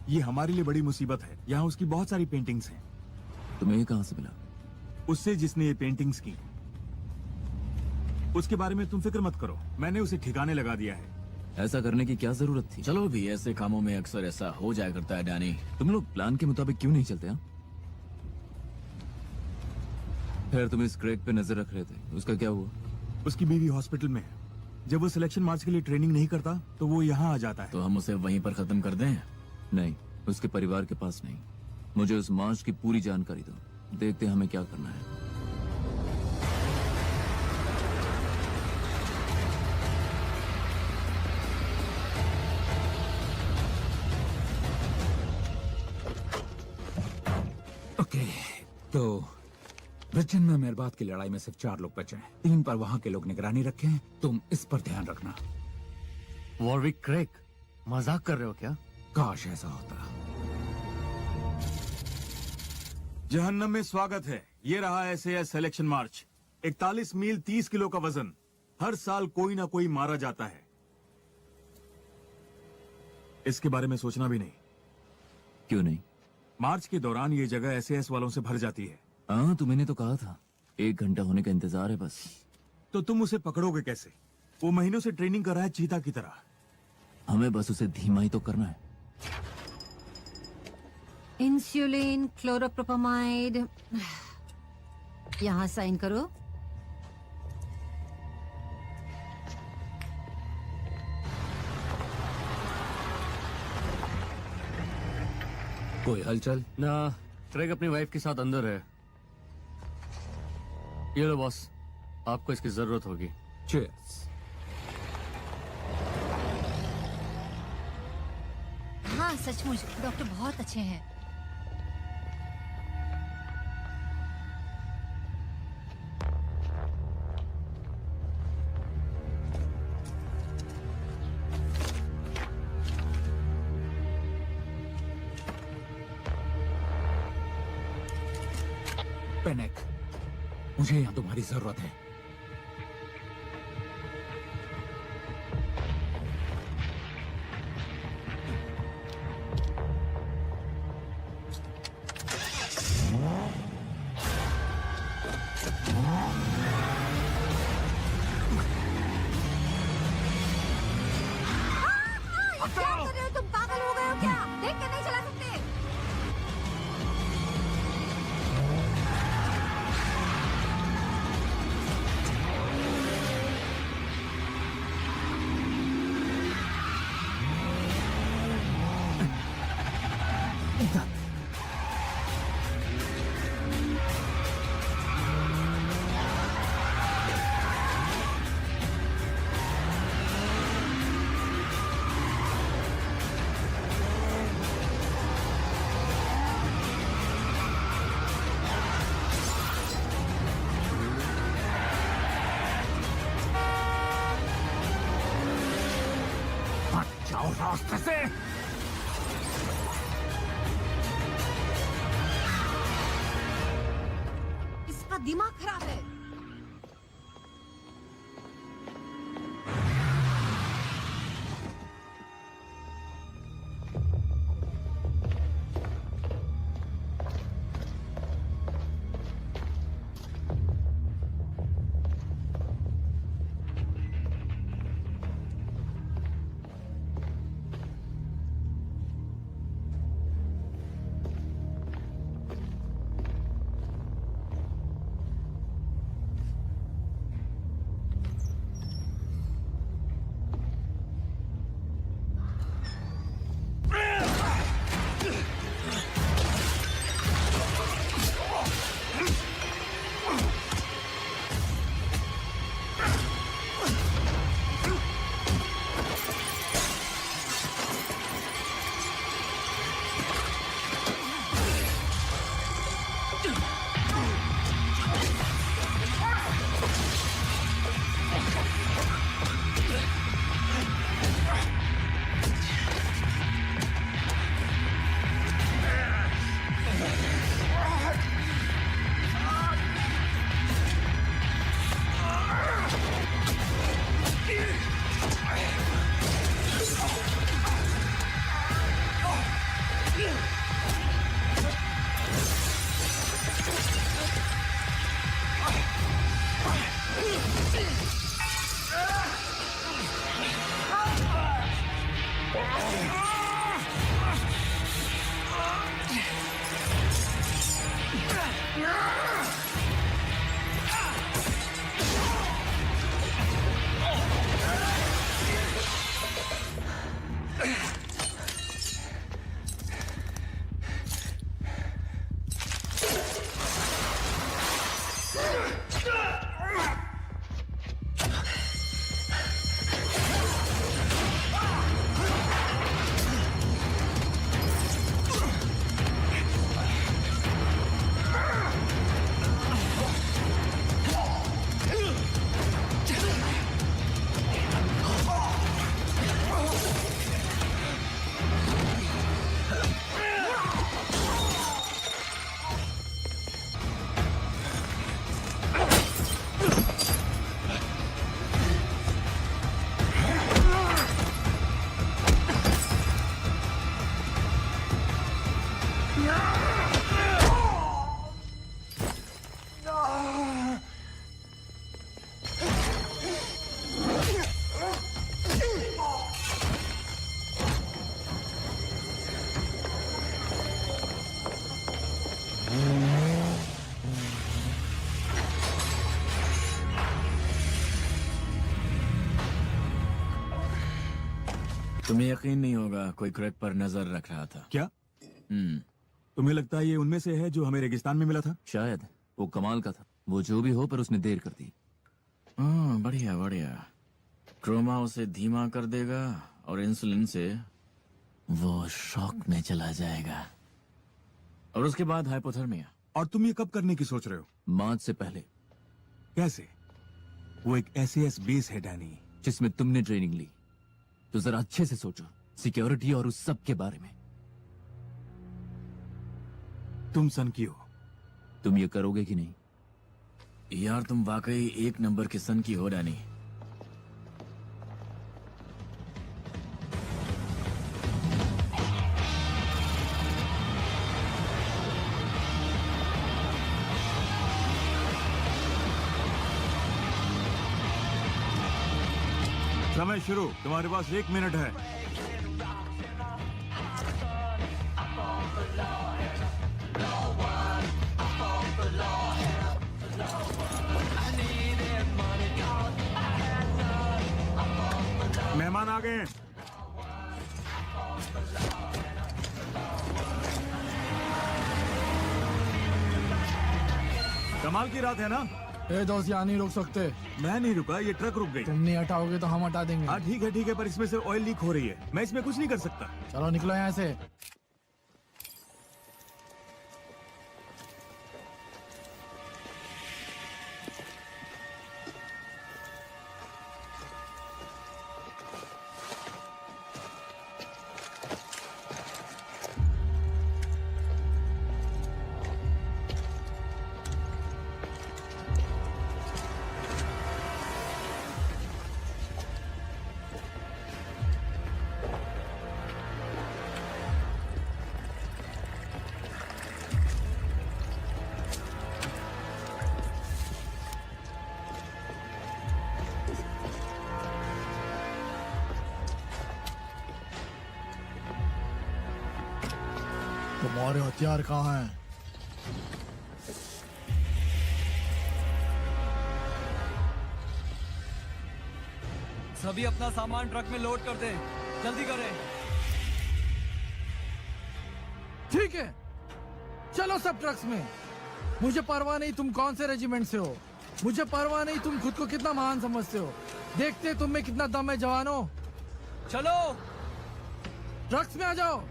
ये हमारे लिए बड़ी मुसीबत है। यहाँ उसकी बहुत सारी पेंटिंग्स हैं। तुम्हें ये कहां से मिला? उससे जिसने ये पेंटिंग्स की। उसके बारे में तुम फिक्र मत करो, मैंने उसे ठिकाने लगा दिया है। ऐसा करने की क्या जरूरत थी? चलो भी, ऐसे कामों में अक्सर ऐसा हो जाया करता है डैनी। तुम लोग प्लान के मुताबिक क्यों नहीं चलते? खैर, तुम इस क्रेग पे नजर रख रहे थे, उसका क्या हुआ? उसकी बीवी हॉस्पिटल में है। जब वो सिलेक्शन मार्च के लिए ट्रेनिंग नहीं करता तो वो यहाँ आ जाता है। तो हम उसे वहीं पर खत्म कर दें? नहीं, उसके परिवार के पास नहीं। मुझे उस मार्च की पूरी जानकारी दो, देखते हैं हमें क्या करना है। ओके, तो ब्रिटेन में मिरबात की लड़ाई में सिर्फ 4 लोग बचे हैं। 3 पर वहां के लोग निगरानी रखे हैं। तुम इस पर ध्यान रखना। वॉरविक क्रेग, मजाक कर रहे हो क्या? काश ऐसा होता। जहन्नम में स्वागत है। ये रहा एसएएस सिलेक्शन मार्च। 41 मील 30 किलो का वजन। हर साल कोई ना कोई मारा जाता है। इसके बारे में सोचना भी नहीं। क्यों नहीं? मार्च के दौरान ये जगह एसएएस वालों से भर जाती है। हाँ, तो मैंने तो कहा था 1 घंटा होने का इंतजार है बस। तो तुम उसे पकड़ोगे कैसे? वो महीनों से ट्रेनिंग कर रहा है चीता की तरह। हमें बस उसे धीमा ही तो करना है। इंसुलिन, क्लोरोप्रोपामाइड, यहाँ साइन करो। कोई हलचल? ना, ट्रेग अपनी वाइफ के साथ अंदर है। ये लो बॉस, आपको इसकी जरूरत होगी। चीयर्स। हाँ सचमुच डॉक्टर बहुत अच्छे हैं। पेनेक, मुझे यहाँ तुम्हारी जरूरत है। क्या कर रहे हो तुम? पागल हो गए हो क्या? देख कर नहीं चला सकते। जाओ रास्ते से। इसका दिमाग खराब है। तुम्हें यकीन नहीं होगा, कोई क्रैक पर नजर रख रहा था। क्या तुम्हें लगता है ये उनमें से है जो हमें रेगिस्तान में मिला था? शायद वो कमाल का था। वो जो भी हो, पर उसने देर कर दी। हाँ, बढ़िया बढ़िया। क्रोमा उसे धीमा कर देगा और इंसुलिन से वो शॉक में चला जाएगा, और उसके बाद हाइपोथर्मिया। और तुम ये कब करने की सोच रहे हो? मौत से पहले। कैसे? वो एक SAS बेस है डैनी। जिसमें तुमने ट्रेनिंग ली, तो जरा अच्छे से सोचो सिक्योरिटी और उस सब के बारे में। तुम सन की हो। तुम ये करोगे कि नहीं? यार तुम वाकई एक नंबर के सन की हो डैनी। समय शुरू। तुम्हारे पास 1 मिनट है। मेहमान आ गए हैं। कमाल की रात है ना? ए दोस्त, यहाँ नहीं रुक सकते। मैं नहीं रुका, ये ट्रक रुक गई। तुम नहीं हटाओगे तो हम हटा देंगे। हाँ ठीक है, पर इसमें से ऑयल लीक हो रही है। मैं इसमें कुछ नहीं कर सकता। चलो निकलो यहाँ से। तुम्हारे हथियार कहाँ हैं? सभी अपना सामान ट्रक में लोड कर दें। जल्दी करें। ठीक है, चलो सब ट्रक्स में। मुझे परवाह नहीं तुम कौन से रेजिमेंट से हो। मुझे परवाह नहीं तुम खुद को कितना महान समझते हो। देखते तुम में कितना दम है जवानों। चलो ट्रक्स में आ जाओ।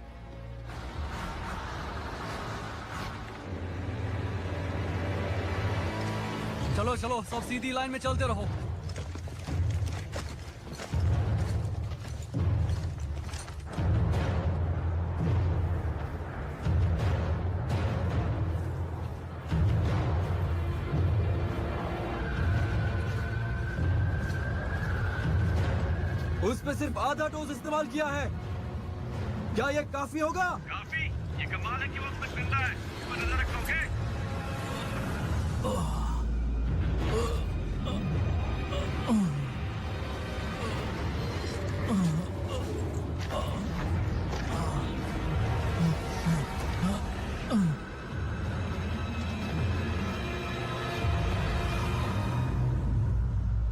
चलो चलो, सब सीधी लाइन में चलते रहो। उस पे सिर्फ आधा डोज इस्तेमाल किया है। क्या ये काफी होगा? काफी? ये कमाल है कि वो अब तक जिंदा है। इस पर नजर रखोगे?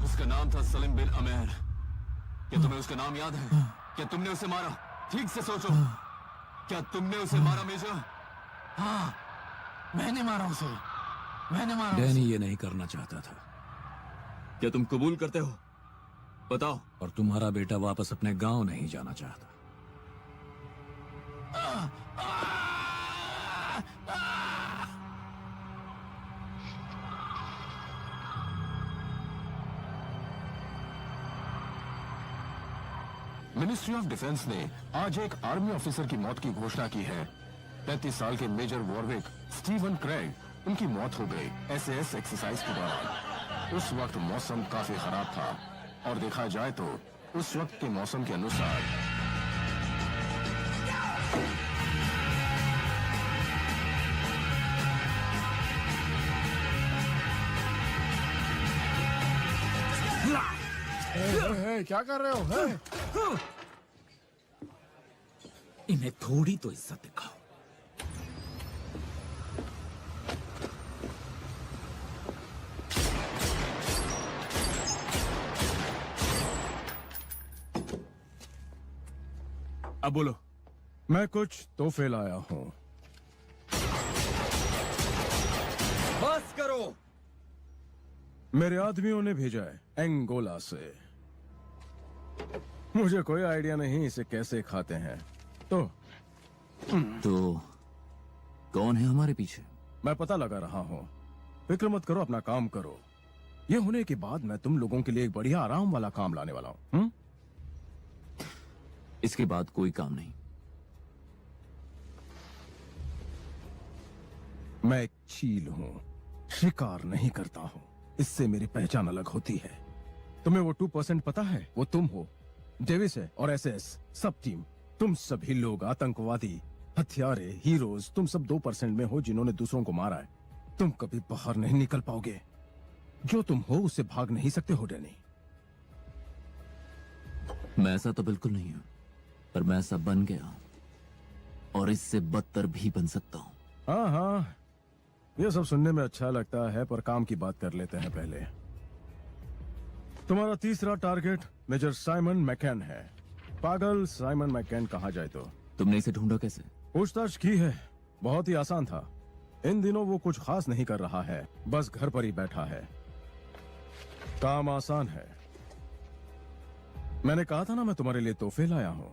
उसका नाम था सलीम बिन अमेर। क्या तुम्हें उसका नाम याद है? क्या तुमने उसे मारा? ठीक से सोचो। क्या तुमने उसे मारा मेजर? हाँ, मैंने मारा उसे। मैंने मारा डैनी ये नहीं करना चाहता था। क्या तुम कबूल करते हो? बताओ। और तुम्हारा बेटा वापस अपने गांव नहीं जाना चाहता। मिनिस्ट्री ऑफ डिफेंस ने आज एक आर्मी ऑफिसर की मौत की घोषणा की है। 33 साल के मेजर वॉरविक स्टीवन क्रेग, उनकी मौत हो गई SAS एक्सरसाइज के दौरान। उस वक्त मौसम काफी खराब था और देखा जाए तो उस वक्त के मौसम के अनुसार क्या कर रहे हो? इन्हें थोड़ी तो इज्जत दिखाओ। अब बोलो। मैं कुछ तोहफे लाया हूँ। बस करो। मेरे आदमियों ने भेजा है एंगोला से। मुझे कोई आइडिया नहीं इसे कैसे खाते हैं। तो कौन है हमारे पीछे? मैं पता लगा रहा हूँ। फिक्र मत करो, अपना काम करो। ये होने के बाद मैं तुम लोगों के लिए एक बढ़िया आराम वाला काम लाने वाला हूँ। इसके बाद कोई काम नहीं। मैं एक चील हूँ, शिकार नहीं करता हूँ। इससे मेरी पहचान अलग होती है। तुम्हें वो 2% पता है? वो तुम हो, डेविस है और एसएस सब टीम। तुम सभी लोग आतंकवादी, हथियारे, हीरोज, तुम सब 2% में हो जिन्होंने दूसरों को मारा है। तुम कभी बाहर नहीं निकल पाओगे। जो तुम हो उससे भाग नहीं सकते हो डैनी। मैं ऐसा तो बिल्कुल नहीं हूं, पर मैं ऐसा बन गया और इससे बदतर भी बन सकता हूं। हाँ हाँ, ये सब सुनने में अच्छा लगता है, पर काम की बात कर लेते हैं पहले। तुम्हारा तीसरा टारगेट मेजर साइमन मैकैन है। पागल साइमन मैकैन कहा जाए तो। तुमने इसे ढूंढा कैसे? पूछताछ की है, बहुत ही आसान था। इन दिनों वो कुछ खास नहीं कर रहा है, बस घर पर ही बैठा है। काम आसान है। मैंने कहा था ना मैं तुम्हारे लिए तोहफे लाया हूं।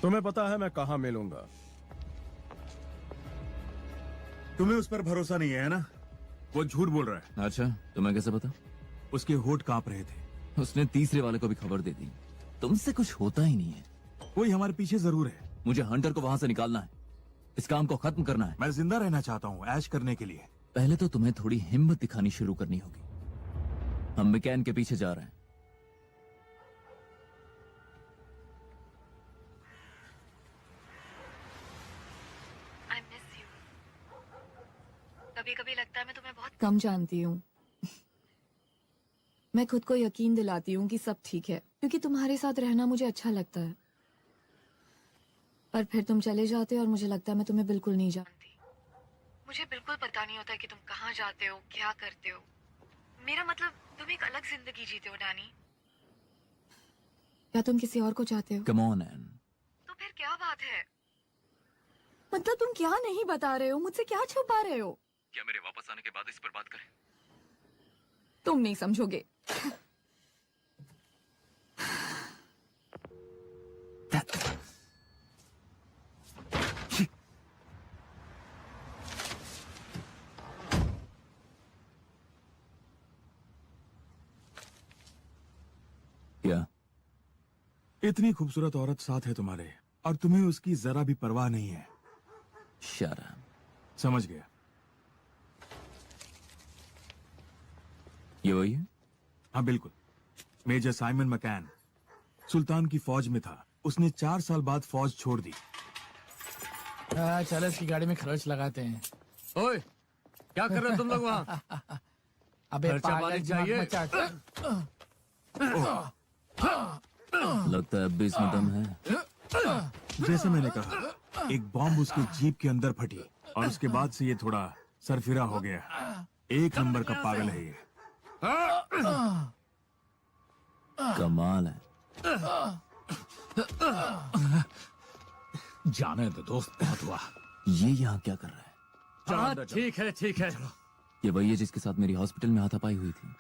तुम्हें पता है मैं कहां मिलूंगा। तुम्हें उस पर भरोसा नहीं है ना? वो झूठ बोल रहा है। अच्छा, तुम्हें कैसे पता? उसके होठ कांप रहे थे। उसने तीसरे वाले को भी खबर दे दी। तुमसे कुछ होता ही नहीं है। कोई हमारे पीछे जरूर है। मुझे हंटर को वहां से निकालना है। इस काम को खत्म करना है। मैं जिंदा रहना चाहता हूँ, ऐश करने के लिए। पहले तो तुम्हें थोड़ी हिम्मत दिखानी शुरू करनी होगी। हम मैकैन के पीछे जा रहे हैं। कभी कभी लगता है मैं तुम्हें बहुत कम जानती हूँ। मैं खुद को यकीन दिलाती हूँ कि सब ठीक है, क्योंकि तुम्हारे साथ रहना मुझे अच्छा लगता है। पर फिर तुम चले जाते हो और मुझे लगता है मैं तुम्हें बिल्कुल नहीं जानती। मुझे बिल्कुल पता नहीं होता कि तुम कहाँ जाते हो, क्या करते हो। मेरा मतलब तुम एक अलग जिंदगी जीते हो डैनी। क्या तुम किसी और को चाहते हो? Come on an. तो फिर क्या बात है? मतलब तुम क्या नहीं बता रहे हो? मुझसे क्या छुपा रहे हो? क्या मेरे वापस आने के बाद इस पर बात करें? तुम नहीं समझोगे। क्या? इतनी खूबसूरत औरत साथ है तुम्हारे और तुम्हें उसकी जरा भी परवाह नहीं है। शर्म। समझ गया। ये वही है? हाँ बिल्कुल। मेजर साइमन मैकैन सुल्तान की फौज में था। उसने 4 साल बाद फौज छोड़ दी। चलो इसकी गाड़ी में खर्च लगाते हैं। ओए, क्या कर रहे हो तुम लोग वहाँ? अबे खर्चा पागल, मालिक दिमाग चाहिए। मत चाट। लगता है अब भी इसमें दम है। जैसे मैंने कहा, एक बॉम्ब उसके जीप के अंदर फटी और उसके बाद से ये थोड़ा सरफिरा हो गया। एक नंबर का पागल है ये। कमाल है। जाने दो दोस्त, बहुत हुआ। ये यहाँ क्या कर रहा है? हाँ, ठीक है ठीक है। ये वही है जिसके साथ मेरी हॉस्पिटल में हाथापाई हुई थी।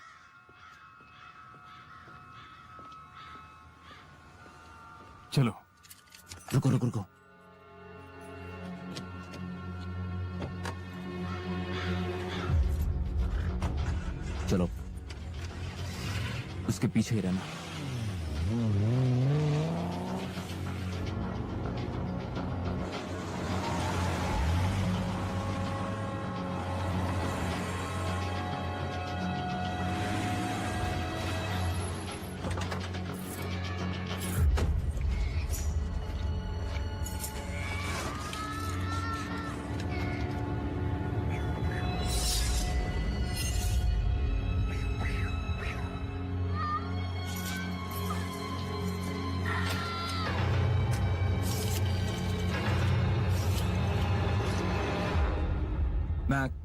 चलो रुको रुको रुको। चलो, उसके पीछे ही रहना।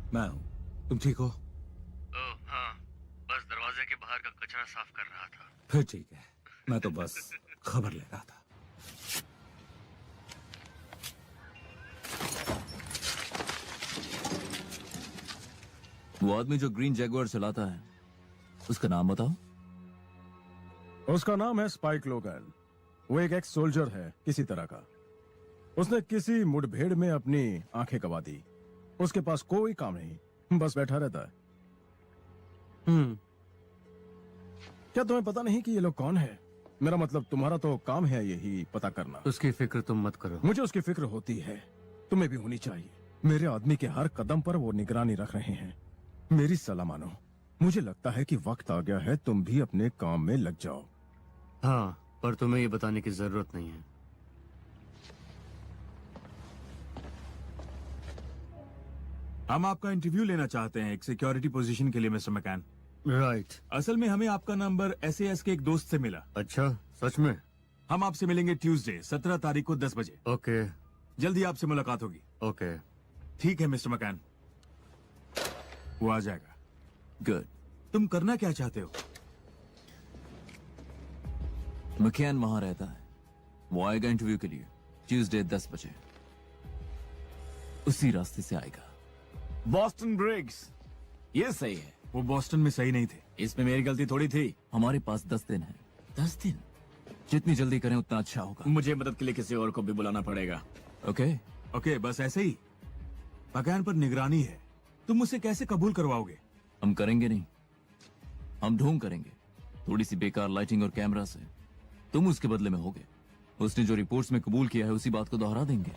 मैं हूं। तुम ठीक हो? हाँ, बस दरवाजे के बाहर का कचरा साफ कर रहा था। फिर ठीक है। मैं तो बस खबर ले रहा था। वो आदमी जो ग्रीन जैगुआर चलाता है, उसका नाम बताओ। उसका नाम है स्पाइक लोगन। वो एक एक्स सोल्जर है किसी तरह का। उसने किसी मुठभेड़ में अपनी आंखें गंवा दी। उसके पास कोई काम नहीं, बस बैठा रहता है। क्या तुम्हें पता नहीं कि ये लोग कौन है? मेरा मतलब तुम्हारा तो काम है यही पता करना। उसकी फिक्र तुम मत करो। मुझे उसकी फिक्र होती है, तुम्हें भी होनी चाहिए। मेरे आदमी के हर कदम पर वो निगरानी रख रहे हैं। मेरी सलाह मानो, मुझे लगता है कि वक्त आ गया है तुम भी अपने काम में लग जाओ। हाँ, पर तुम्हें ये बताने की जरूरत नहीं है। हम आपका इंटरव्यू लेना चाहते हैं एक सिक्योरिटी पोजीशन के लिए मिस्टर मैकैन। राइट। असल में हमें आपका नंबर एसएएस के एक दोस्त से मिला। अच्छा, सच में? हम आपसे मिलेंगे ट्यूसडे 17 तारीख को 10 बजे। ओके। जल्दी आपसे मुलाकात होगी। ओके। ठीक है मिस्टर मैकैन, वो आ जाएगा। गुड। तुम करना क्या चाहते हो? मकैन वहां रहता है, वो आएगा इंटरव्यू के लिए ट्यूसडे 10 बजे। उसी रास्ते से आएगा। बॉस्टन ब्रिग्स, ये सही है। वो बॉस्टन में सही नहीं थे। इसमें मेरी गलती थोड़ी थी। हमारे पास 10 दिन है। 10 दिन? जितनी जल्दी करें उतना अच्छा होगा। मुझे मदद के लिए किसी और को भी बुलाना पड़ेगा। ओके? ओके, बस ऐसे ही। मकैन पर निगरानी है, तुम उसे कैसे कबूल करवाओगे? हम करेंगे नहीं, हम ढोंग करेंगे। थोड़ी सी बेकार लाइटिंग और कैमरा से तुम उसके बदले में होगे। उसने जो रिपोर्ट्स में कबूल किया है उसी बात को दोहरा देंगे।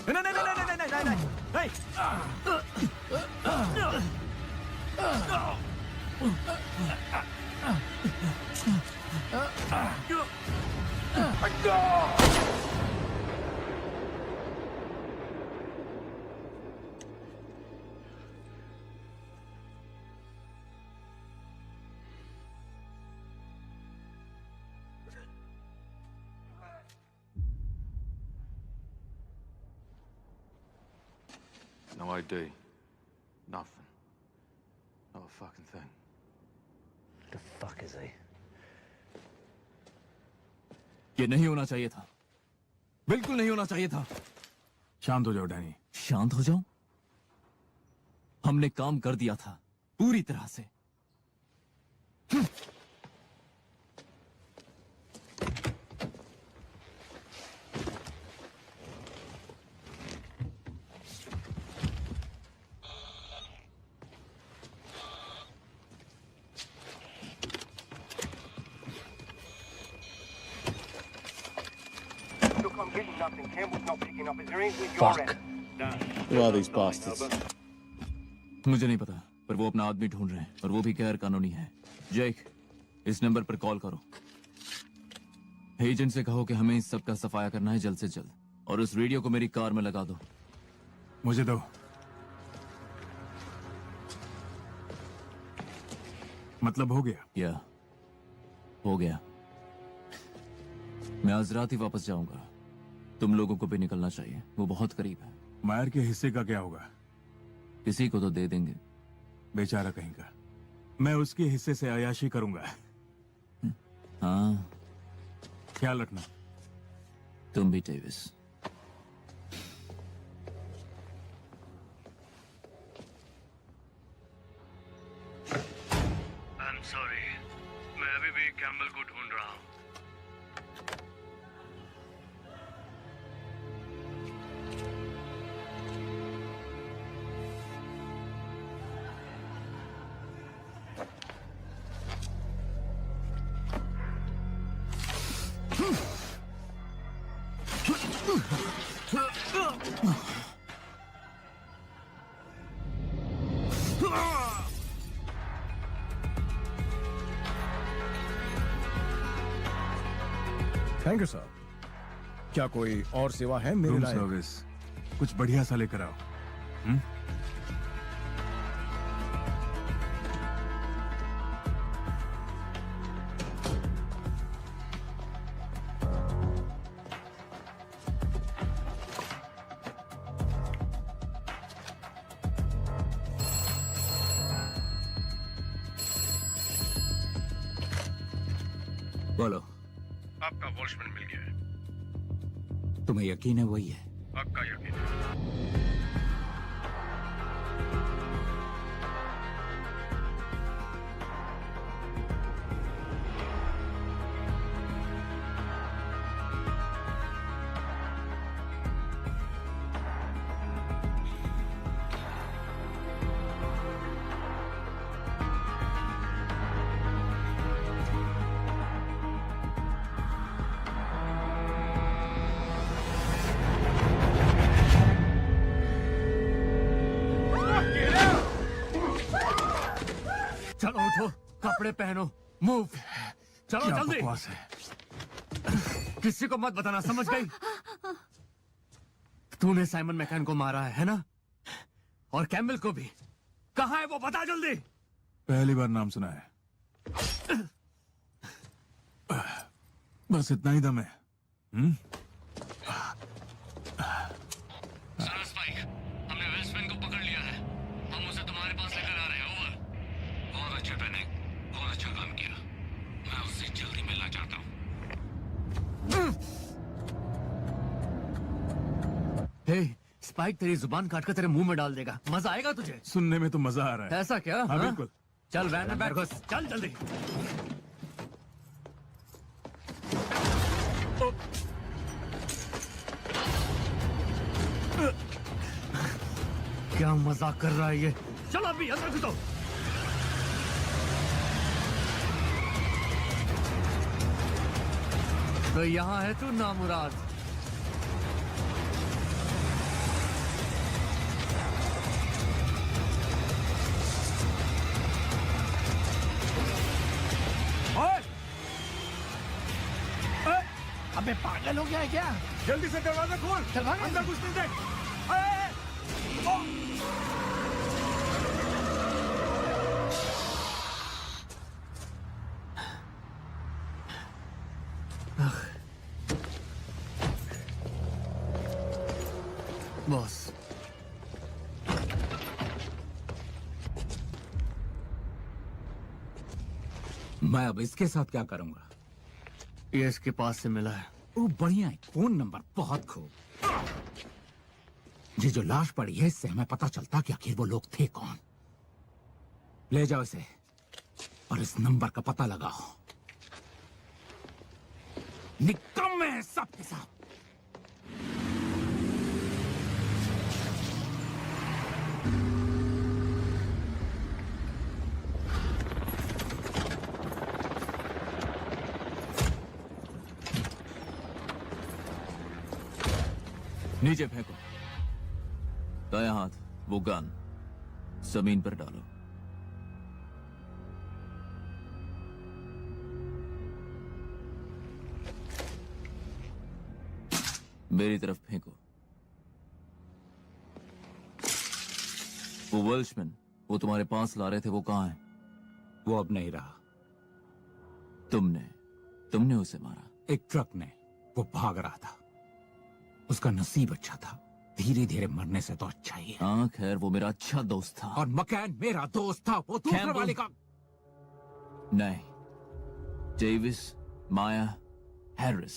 नहीं नहीं नहीं नहीं नहीं नहीं नहीं No ID. Nothing. Not a fucking thing. The fuck is he? ये नहीं होना चाहिए था, बिल्कुल नहीं होना चाहिए था। शांत हो जाओ डैनी। शांत हो जाऊं? हमने काम कर दिया था पूरी तरह से। Look, I'm getting nothing. Campbell's not picking up. Is there anything you're at? Who are these bastards? मुझे नहीं पता, पर वो अपना आदमी ढूंढ रहे हैं और वो भी गैर कानूनी है। जेक, इस नंबर पर कॉल करो। एजेंट से कहो कि हमें इस सब का सफाया करना है जल्द से जल्द, और उस रेडियो को मेरी कार में लगा दो। मुझे दो। मतलब हो गया? या हो गया। मैं आज रात ही वापस जाऊंगा। तुम लोगों को भी निकलना चाहिए, वो बहुत करीब है। मायर के हिस्से का क्या होगा? किसी को तो दे देंगे। बेचारा कहीं का। मैं उसके हिस्से से अयाशी करूंगा। हाँ, ख्याल रखना। तुम भी डेविस। I'm sorry. मैं अभी भी कैम्बल को ढूंढ रहा हूँ। Thank you sir. क्या कोई और सेवा है मेरे रूम लायक? सर्विस कुछ बढ़िया सा लेकर आओ। बोलो। आपका वॉचमैन मिल गया है। तुम्हें यकीन है वही है? पक्का यकीन है। चलो उठो, कपड़े पहनो, मूव। चलो क्या जल्दी। बकवास है? किसी को मत बताना, समझ गई? तूने साइमन मैकन को मारा है ना? और कैम्बल को भी। कहाँ है वो, बता जल्दी। पहली बार नाम सुना है। बस इतना ही दम है। सुनो स्पाइक, हमने वेल्समैन को पकड़ लिया है। हम उसे तुम्हारे पास लेकर आ रहे हैं। ओवर। बहुत अच्छा पैनिक, बहुत अच्छा काम किया। मैं उससे जल्दी मिलना चाहता हूँ। हे, स्पाइक तेरी जुबान काटकर तेरे मुंह में डाल देगा। मजा आएगा तुझे? सुनने में तो मजा आ रहा है। ऐसा क्या? हाँ, बिल्कुल। चल वैन में बैठ, चल जल्दी। क्या मजाक कर रहा है ये? चल अभी अंदर घुसो। तो यहाँ है तू नामुराद। अबे पागल हो गया है क्या? जल्दी से दरवाजा खोल। चल भाग। अंदर कुछ नहीं देख। बॉस, मैं अब इसके साथ क्या करूंगा? ये इसके पास से मिला है। वो बढ़िया है, फोन नंबर बहुत खूब। ये जो लाश पड़ी है, इससे हमें पता चलता कि आखिर वो लोग थे कौन। ले जाओ इसे और इस नंबर का पता लगाओ। निकम्मे हैं सब के सब। नीचे फेंको। दायां हाथ, वो गन जमीन पर डालो। मेरी तरफ फेंको। वो वेल्शमैन, वो तुम्हारे पास ला रहे थे, वो कहाँ है? वो अब नहीं रहा। तुमने उसे मारा? एक ट्रक ने। वो भाग रहा था। उसका नसीब अच्छा था। धीरे धीरे मरने से तो अच्छा ही है। हाँ खैर, वो मेरा अच्छा दोस्त था। और मकैन मेरा दोस्त था। वो दूसरे कैम्पबेल? वाले का नहीं, डेविस, माया, हैरिस,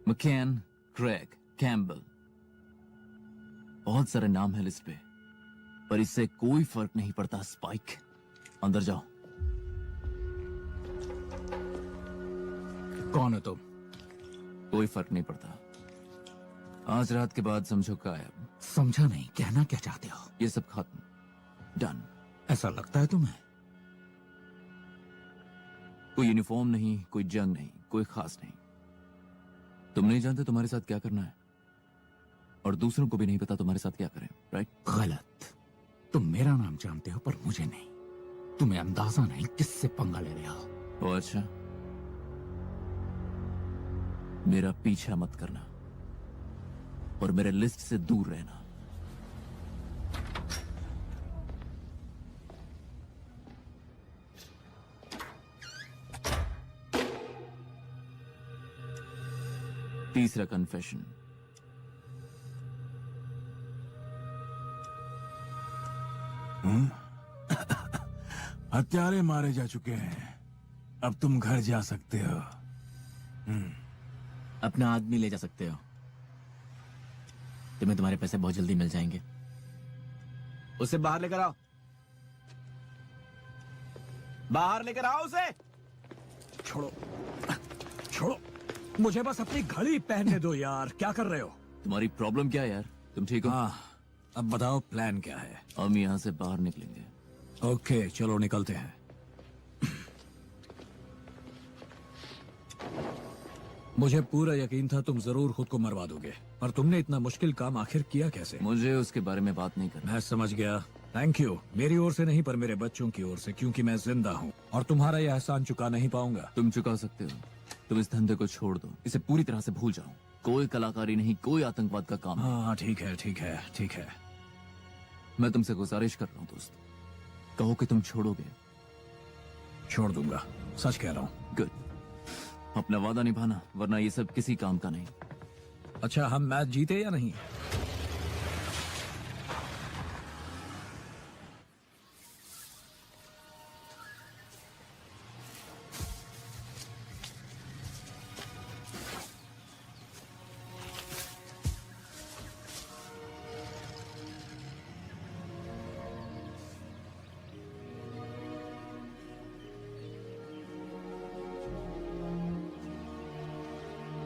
मकैन, क्रेग, कैम्पबेल, बहुत सारे नाम है लिस्ट पे, पर इससे कोई फर्क नहीं पड़ता। स्पाइक, अंदर जाओ। कौन हो तुम? कोई फर्क नहीं पड़ता। आज रात के बाद समझो गायब। समझा नहीं, कहना क्या चाहते हो? ये सब खत्म, डन। ऐसा लगता है तुम्हें? कोई यूनिफॉर्म नहीं, कोई जंग नहीं, कोई खास नहीं। तुम नहीं जानते तुम्हारे साथ क्या करना है, और दूसरों को भी नहीं पता तुम्हारे साथ क्या करें, राइट? गलत। तुम मेरा नाम जानते हो पर मुझे नहीं। तुम्हें अंदाजा नहीं किससे पंगा ले रहे हो। ओ अच्छा, मेरा पीछा मत करना और मेरे लिस्ट से दूर रहना। तीसरा कन्फेशन। हत्यारे मारे जा चुके हैं, अब तुम घर जा सकते हो। अपना आदमी ले जा सकते हो। तुम्हें तुम्हारे पैसे बहुत जल्दी मिल जाएंगे। उसे बाहर लेकर आओ। बाहर लेकर आओ उसे। छोड़ो, छोड़ो। मुझे बस अपनी घड़ी पहनने दो यार। क्या कर रहे हो? तुम्हारी प्रॉब्लम क्या है यार? तुम ठीक हो? हाँ, अब बताओ प्लान क्या है? हम यहाँ से बाहर निकलेंगे। ओके, चलो निकलते हैं। मुझे पूरा यकीन था तुम जरूर खुद को मरवा दोगे, पर तुमने इतना मुश्किल काम आखिर किया कैसे? मुझे उसके बारे में बात नहीं करना। मैं समझ गया। Thank you. मेरी ओर से नहीं पर मेरे बच्चों की ओर से, क्योंकि मैं जिंदा हूँ और तुम्हारा यह एहसान चुका नहीं पाऊंगा। तुम चुका सकते हो। तुम इस धंधे को छोड़ दो, इसे पूरी तरह से भूल जाओ। कोई कलाकारी नहीं, कोई आतंकवाद का काम नहीं। हाँ ठीक है, ठीक है, ठीक है। मैं तुमसे गुजारिश कर रहा हूँ दोस्त, कहो कि तुम छोड़ोगे। छोड़ दूंगा, सच कह रहा हूँ। गुड। अपना वादा निभाना, वरना ये सब किसी काम का नहीं। अच्छा, हम मैच जीते या नहीं?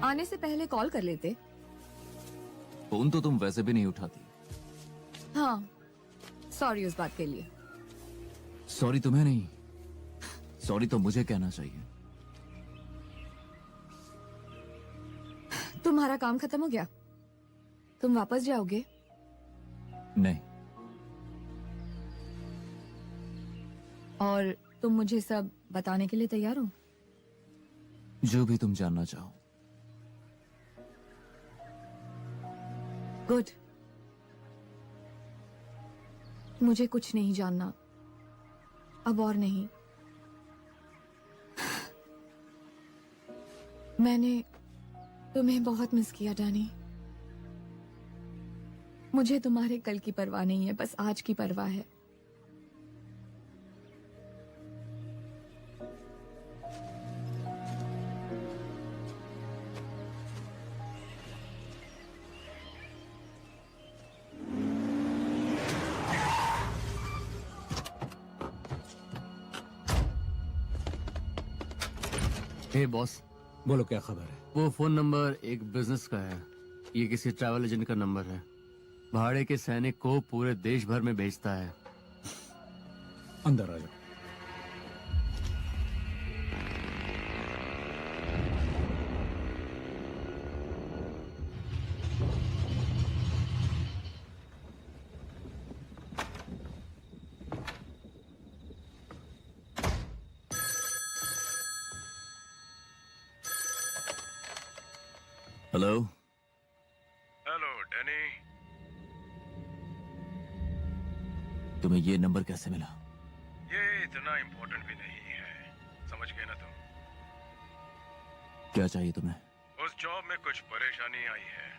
आने से पहले कॉल कर लेते। फोन तो तुम वैसे भी नहीं उठाती। हाँ, सॉरी उस बात के लिए। सॉरी तुम्हें नहीं, सॉरी तो मुझे कहना चाहिए। तुम्हारा काम खत्म हो गया? तुम वापस जाओगे? नहीं। और तुम मुझे सब बताने के लिए तैयार हो? जो भी तुम जानना चाहो। गुड। मुझे कुछ नहीं जानना अब और नहीं। मैंने तुम्हें बहुत मिस किया डैनी। मुझे तुम्हारे कल की परवाह नहीं है, बस आज की परवाह है। हे बॉस, बोलो क्या खबर है? वो फोन नंबर एक बिजनेस का है। ये किसी ट्रैवल एजेंट का नंबर है। भाड़े के सैनिक को पूरे देश भर में बेचता है। अंदर आ जाओ। हेलो। Hello Danny. तुम्हें ये नंबर कैसे मिला? ये इतना इम्पोर्टेंट भी नहीं है, समझ गए ना तुम? क्या चाहिए तुम्हें? उस जॉब में कुछ परेशानी आई है।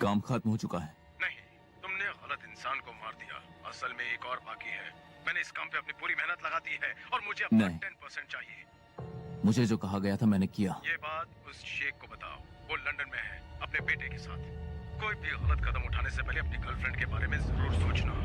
काम खत्म हो चुका है? नहीं, तुमने गलत इंसान को मार दिया। असल में एक और बाकी है। मैंने इस काम पे अपनी पूरी मेहनत लगा दी है और मुझे अपना नहीं। 10% चाहिए। मुझे जो कहा गया था मैंने किया। ये बात उस शेख को बताओ, वो लंदन में है अपने बेटे के साथ। कोई भी गलत कदम उठाने से पहले अपनी गर्लफ्रेंड के बारे में जरूर सोचना।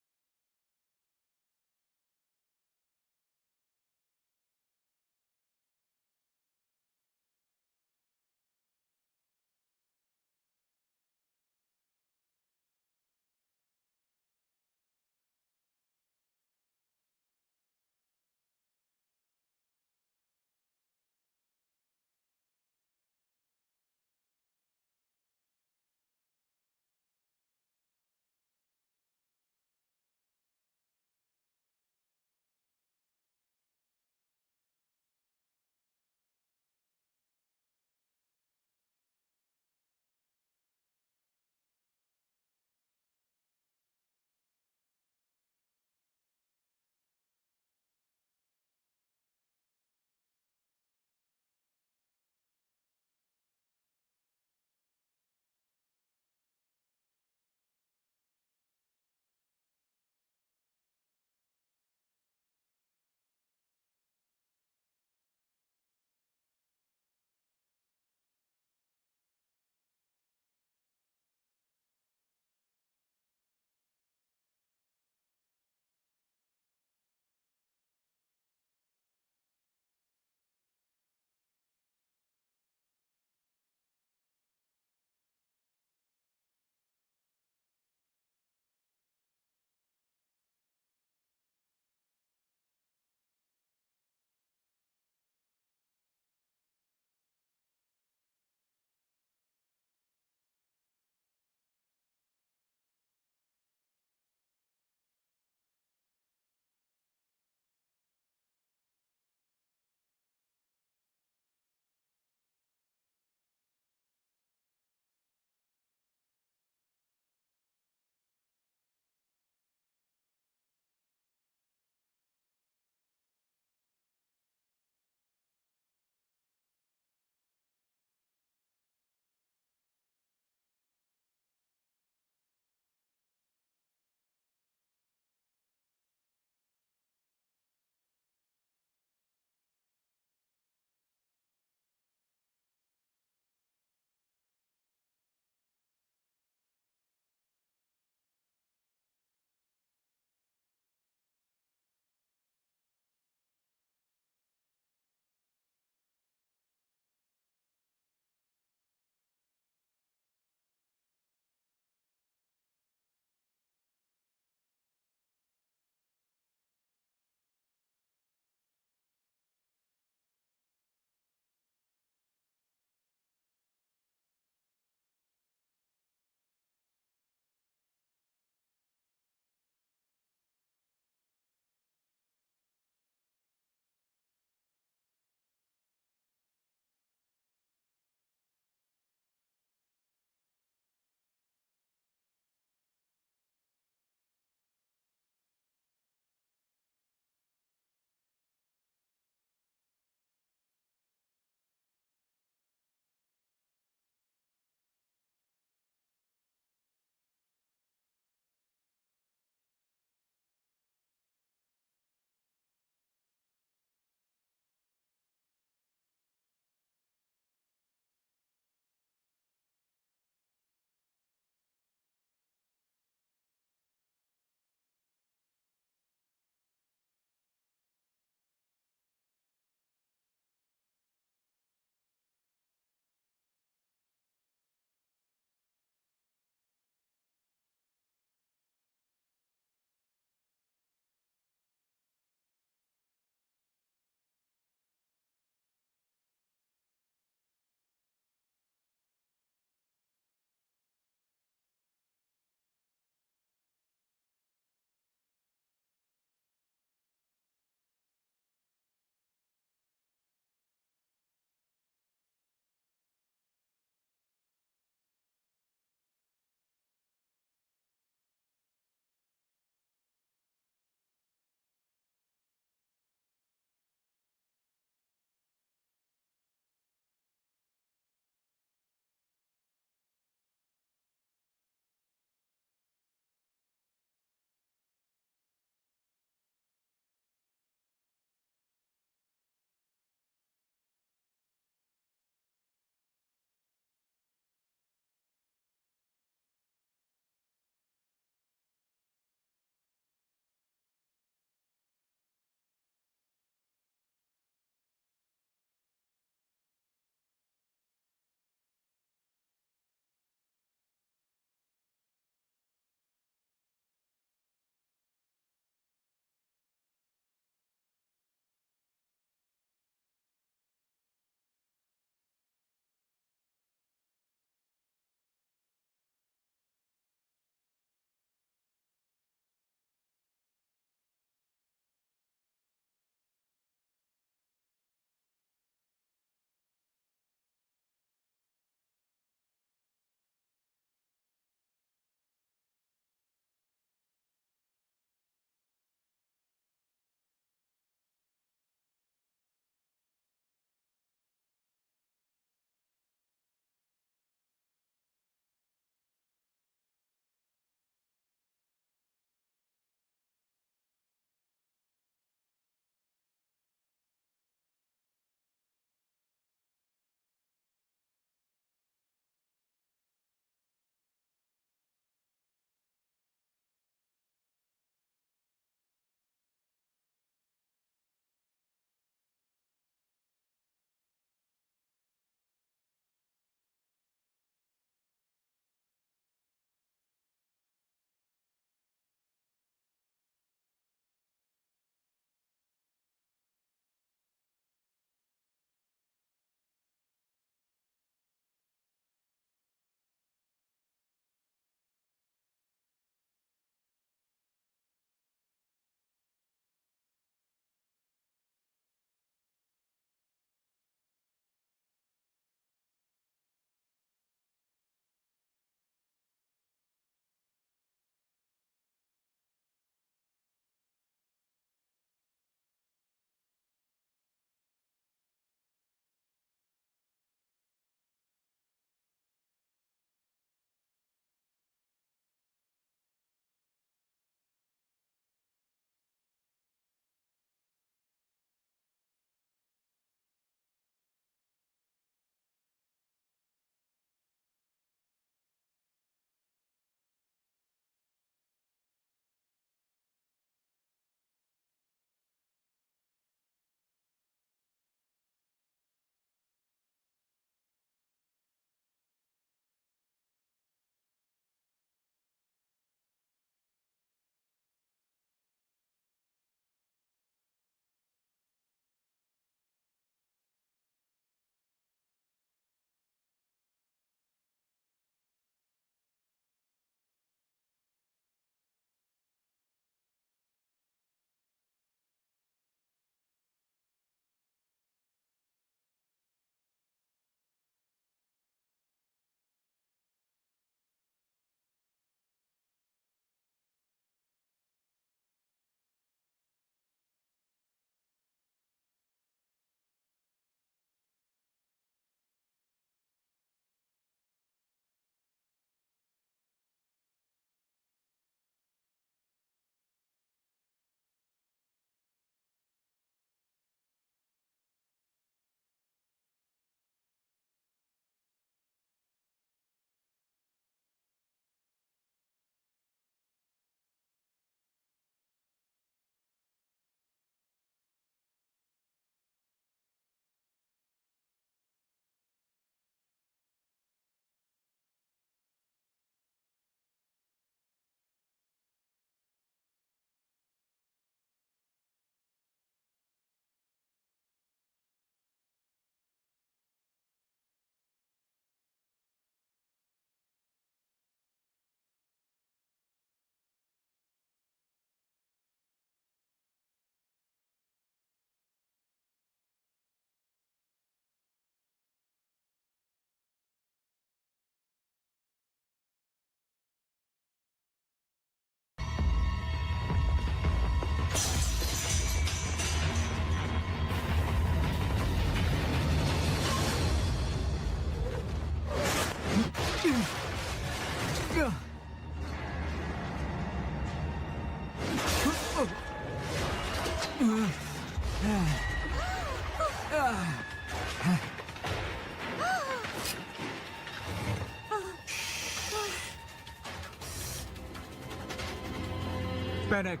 पैनिक।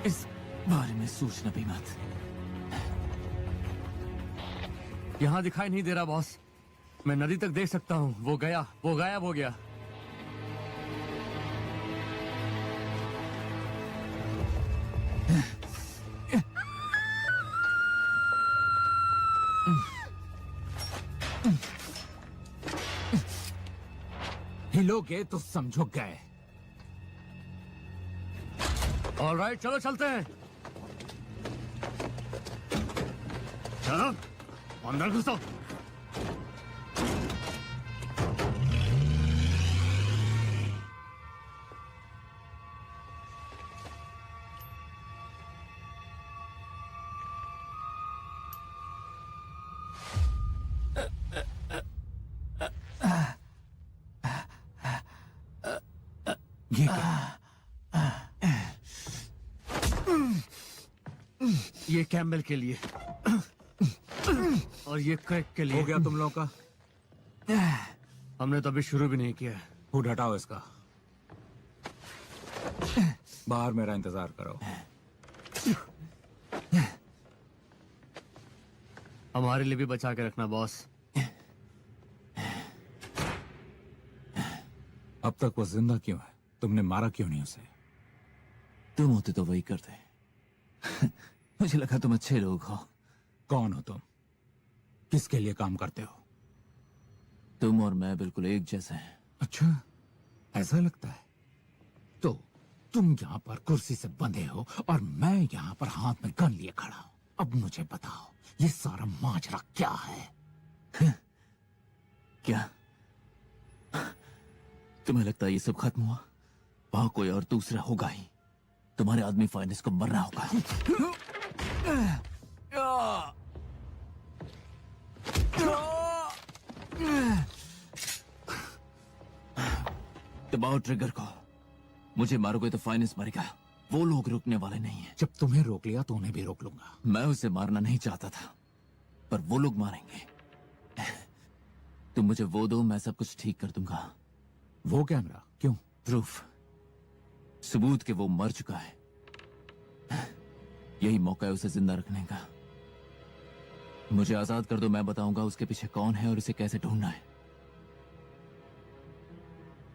इस बारे में सोचना भी मत। यहाँ दिखाई नहीं दे रहा बॉस। मैं नदी तक देख सकता हूँ। वो गया, वो गायब हो गया। हिलोगे तो समझो गए। ऑलराइट, चलो चलते हैं। चलो अंदर घुसो। ये क्या? ये कैम्बल के लिए और ये क्रैक के लिए। हो गया तुम लोगों का? हमने तो अभी शुरू भी नहीं किया है। फूड हटाओ इसका। बाहर मेरा इंतजार करो। हमारे लिए भी बचा के रखना बॉस। अब तक वो जिंदा क्यों है? तुमने मारा क्यों नहीं उसे? तुम होते तो वही करते। मुझे लगा तुम अच्छे लोग हो। कौन हो तुम? किसके लिए काम करते हो? तुम और मैं बिल्कुल एक जैसे हैं। अच्छा, ऐसा लगता है। तो तुम यहाँ पर कुर्सी से बंधे हो और मैं यहाँ पर हाथ में गन लिए खड़ा हूं। अब मुझे बताओ, ये सारा माजरा क्या है? क्या तुम्हें लगता है ये सब खत्म हुआ? वहां कोई और दूसरा होगा ही। तुम्हारे आदमी फाइनेंस को मरना होगा। दबाओ ट्रिगर को। मुझे मारोगे तो फाइनेंस मरेगा। वो लोग रुकने वाले नहीं है। जब तुम्हें रोक लिया तो उन्हें भी रोक लूंगा। मैं उसे मारना नहीं चाहता था, पर वो लोग मारेंगे। तुम मुझे वो दो, मैं सब कुछ ठीक कर दूंगा। वो कैमरा क्यों? प्रूफ, सबूत कि वो मर चुका है। यही मौका है उसे जिंदा रखने का। मुझे आजाद कर दो, मैं बताऊंगा उसके पीछे कौन है और उसे कैसे ढूंढना है।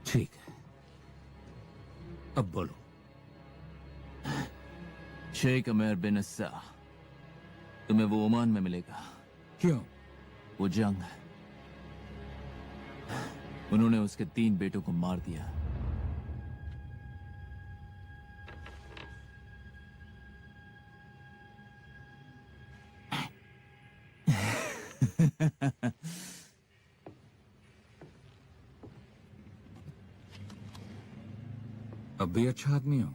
ठीक है, अब बोलो। शेख अमेर बिन अस्सा, तुम्हें वो ओमान में मिलेगा। क्यों? वो जंग, उन्होंने उसके 3 बेटों को मार दिया। अब भी अच्छा आदमी हो।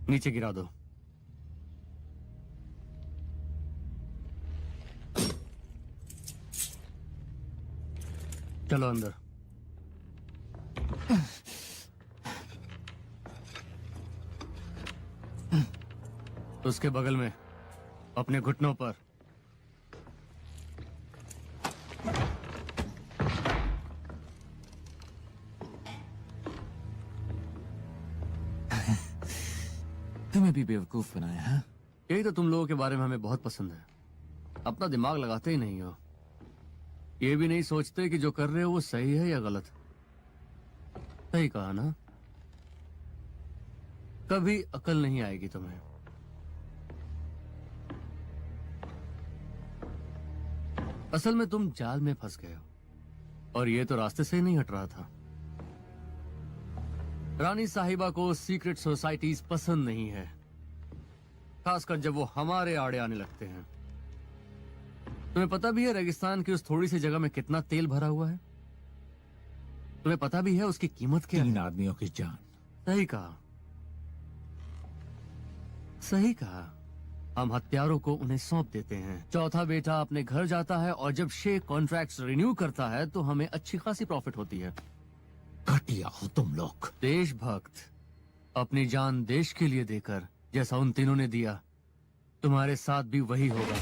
नीचे गिरा दो। चलो अंदर। उसके बगल में अपने घुटनों पर तुम्हें भी बेवकूफ बनाया है। यही तो तुम लोगों के बारे में हमें बहुत पसंद है। अपना दिमाग लगाते ही नहीं हो। ये भी नहीं सोचते कि जो कर रहे हो वो सही है या गलत। सही कहा ना? कभी अकल नहीं आएगी तुम्हें। असल में तुम जाल में फंस गए हो और ये तो रास्ते से ही नहीं हट रहा था। रानी साहिबा को सीक्रेट सोसाइटीज पसंद नहीं है, खासकर जब वो हमारे आड़े आने लगते हैं। तुम्हें पता भी है रेगिस्तान की उस थोड़ी सी जगह में कितना तेल भरा हुआ है? तुम्हें पता भी है उसकी कीमत क्या है? 3 आदमियों की जान। सही कहा। सही कहा। हम हत्यारों को उन्हें सौंप देते हैं। चौथा बेटा अपने घर जाता है और जब शेख कॉन्ट्रैक्ट्स रिन्यू करता है तो हमें अच्छी खासी प्रॉफिट होती है। घटिया हो तुम लोग। देशभक्त अपनी जान देश के लिए देकर, जैसा उन तीनों ने दिया, तुम्हारे साथ भी वही होगा।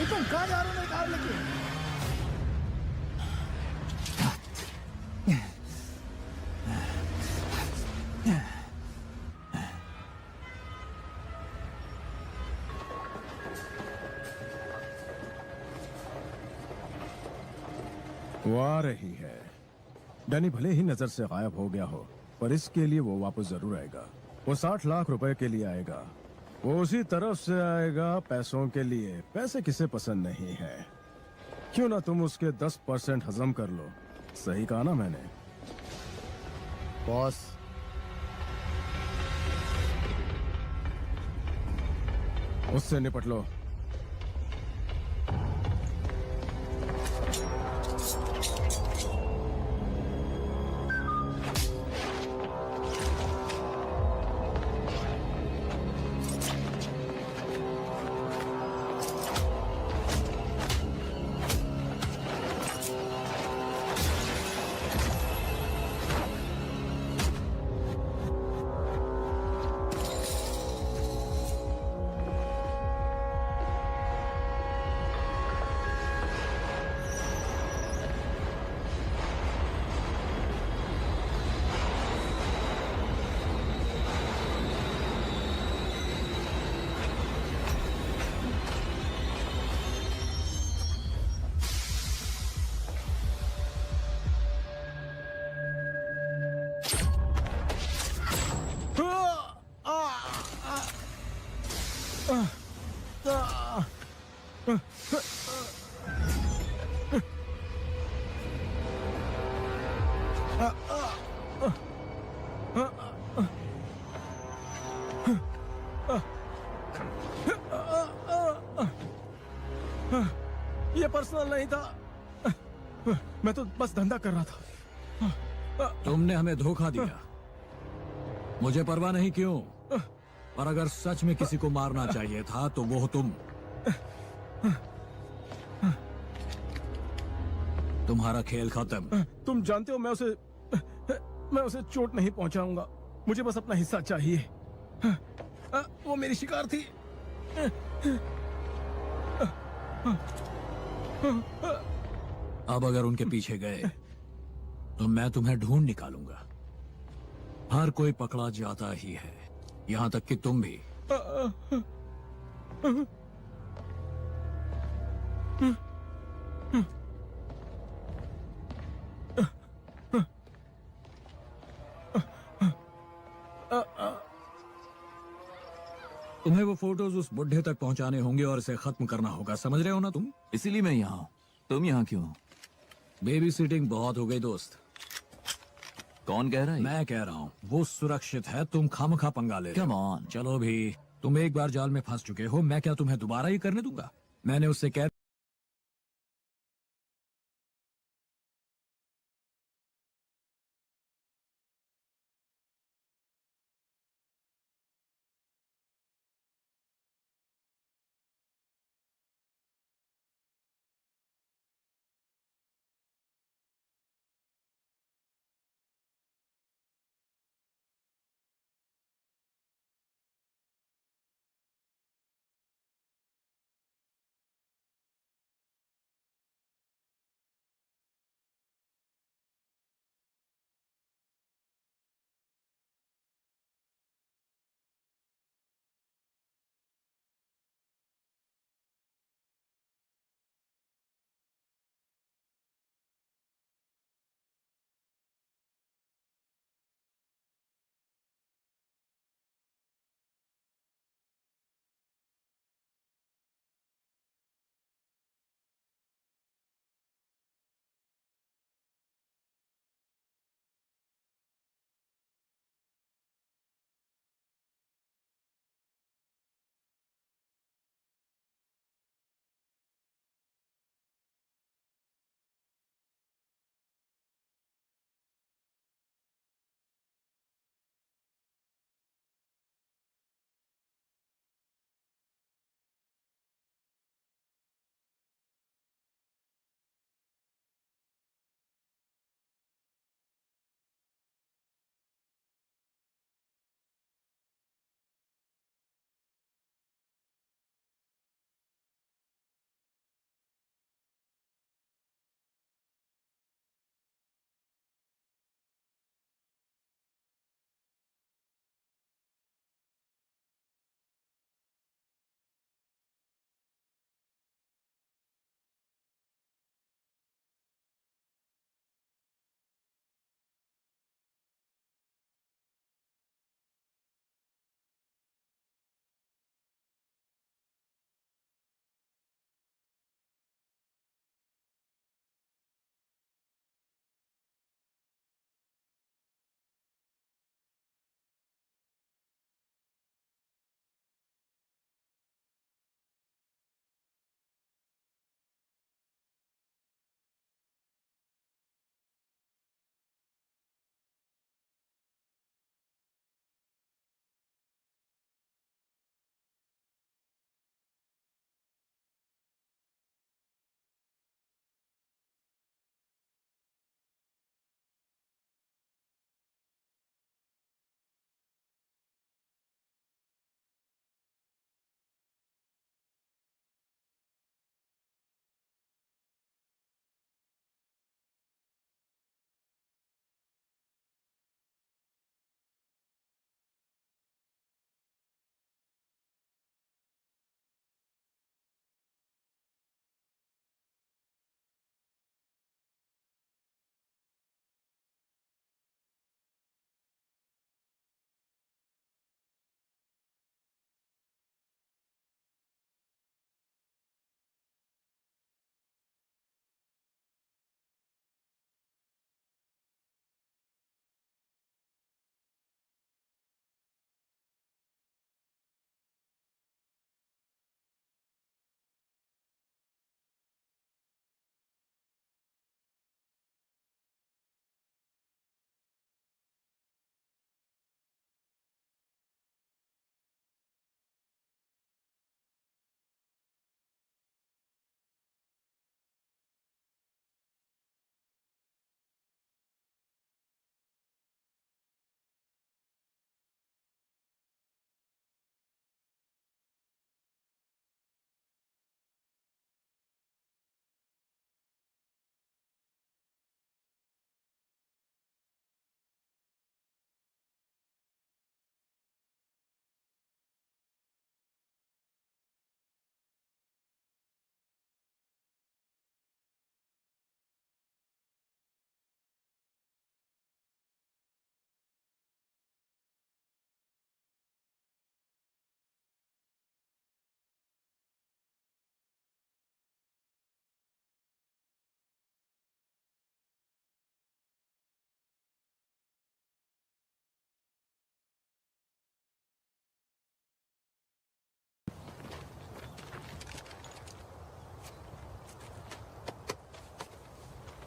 तुम कहाँ जा रहे हो कार लेके? वो आ रही है। डैनी भले ही नजर से गायब हो गया हो, पर इसके लिए वो वापस जरूर आएगा। वो 60 लाख रुपए के लिए आएगा। वो उसी तरफ से आएगा, पैसों के लिए। पैसे किसे पसंद नहीं है? क्यों ना तुम उसके 10% हजम कर लो। सही कहा ना मैंने? बॉस, उससे निपट लो। ये पर्सनल नहीं था। मैं तो बस धंधा कर रहा था। तुमने हमें धोखा दिया। मुझे परवाह नहीं क्यों, पर अगर सच में किसी को मारना चाहिए था तो वो तुम। तुम्हारा खेल खत्म। तुम जानते हो मैं उसे चोट नहीं पहुंचाऊंगा। मुझे बस अपना हिस्सा चाहिए। वो मेरी शिकार थी। अब अगर उनके पीछे गए तो मैं तुम्हें ढूंढ निकालूंगा। हर कोई पकड़ा जाता ही है, यहाँ तक कि तुम भी। तुम्हें वो फोटोज उस बुढ़े तक पहुंचाने होंगे और इसे खत्म करना होगा, समझ रहे हो ना तुम? इसीलिए मैं यहाँ हूँ। तुम यहाँ क्यों हो? बेबी सिटिंग बहुत हो गई दोस्त। कौन कह रहा है? मैं कह रहा हूँ वो सुरक्षित है, तुम खामखा पंगा ले रहे हो। Come on. चलो भी, तुम एक बार जाल में फंस चुके हो, मैं क्या तुम्हें दोबारा ये करने दूंगा? मैंने उससे कह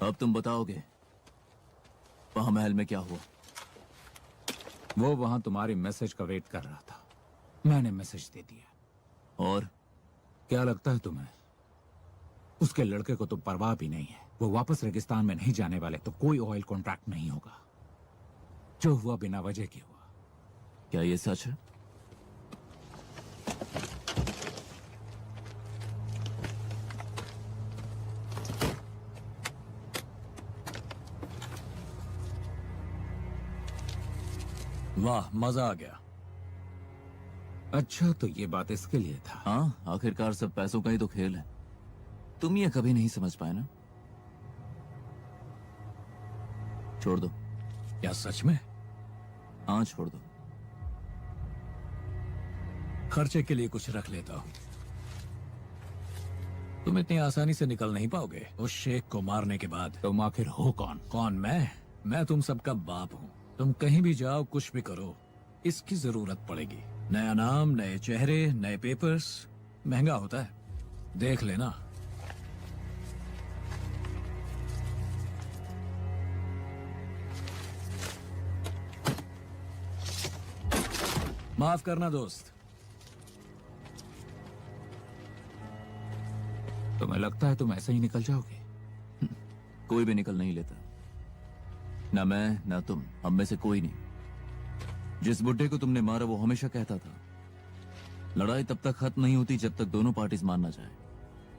अब तुम बताओगे वहां महल में क्या हुआ? वो वहां तुम्हारी मैसेज का वेट कर रहा था। मैंने मैसेज दे दिया। और क्या लगता है तुम्हें उसके लड़के को तो परवाह भी नहीं है? वो वापस रेगिस्तान में नहीं जाने वाले, तो कोई ऑयल कॉन्ट्रैक्ट नहीं होगा। जो हुआ बिना वजह के हुआ। क्या ये सच है? वाह, मजा आ गया। अच्छा, तो ये बात इसके लिए था। हाँ, आखिरकार सब पैसों का ही तो खेल है। तुम ये कभी नहीं समझ पाए ना? छोड़ दो। क्या सच में? हाँ, छोड़ दो। खर्चे के लिए कुछ रख लेता हूं। तुम इतनी आसानी से निकल नहीं पाओगे उस शेख को मारने के बाद। तुम आखिर हो कौन? कौन? मैं तुम सबका बाप हूँ। तुम कहीं भी जाओ, कुछ भी करो, इसकी जरूरत पड़ेगी। नया नाम, नए चेहरे, नए पेपर्स, महंगा होता है, देख लेना। माफ करना दोस्त। तुम्हें लगता है तुम ऐसे ही निकल जाओगे? कोई भी निकल नहीं लेता, ना मैं ना तुम, हम में से कोई नहीं। जिस बुड्ढे को तुमने मारा वो हमेशा कहता था लड़ाई तब तक खत्म नहीं होती जब तक दोनों पार्टीज मान ना जाए,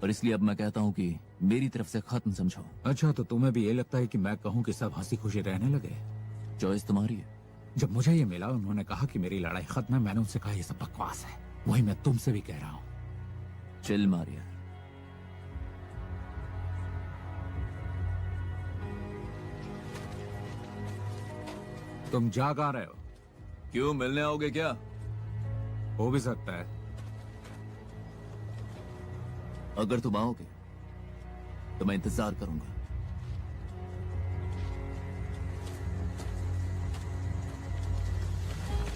और इसलिए अब मैं कहता हूं कि मेरी तरफ से खत्म समझो। अच्छा, तो तुम्हें भी ये लगता है कि मैं कहूं कि सब हंसी खुशी रहने लगे? चॉइस तुम्हारी है। जब मुझे ये मिला, उन्होंने कहा कि मेरी लड़ाई खत्म है। मैंने उनसे कहा ये सब बकवास है। वही मैं तुमसे भी कह रहा हूं। चिल मारिया। तुम जा कहां रहे हो? क्यों, मिलने आओगे क्या? हो भी सकता है। अगर तुम आओगे तो मैं इंतजार करूंगा।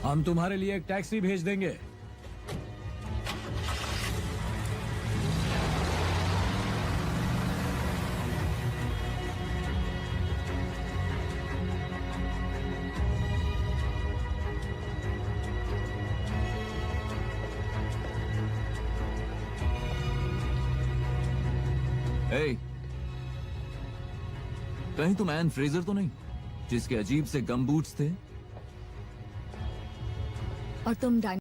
हम तुम्हारे लिए एक टैक्सी भेज देंगे। Hey, कहीं तुम एन फ्रेजर तो नहीं, जिसके अजीब से गम बूट्स थे? और तुम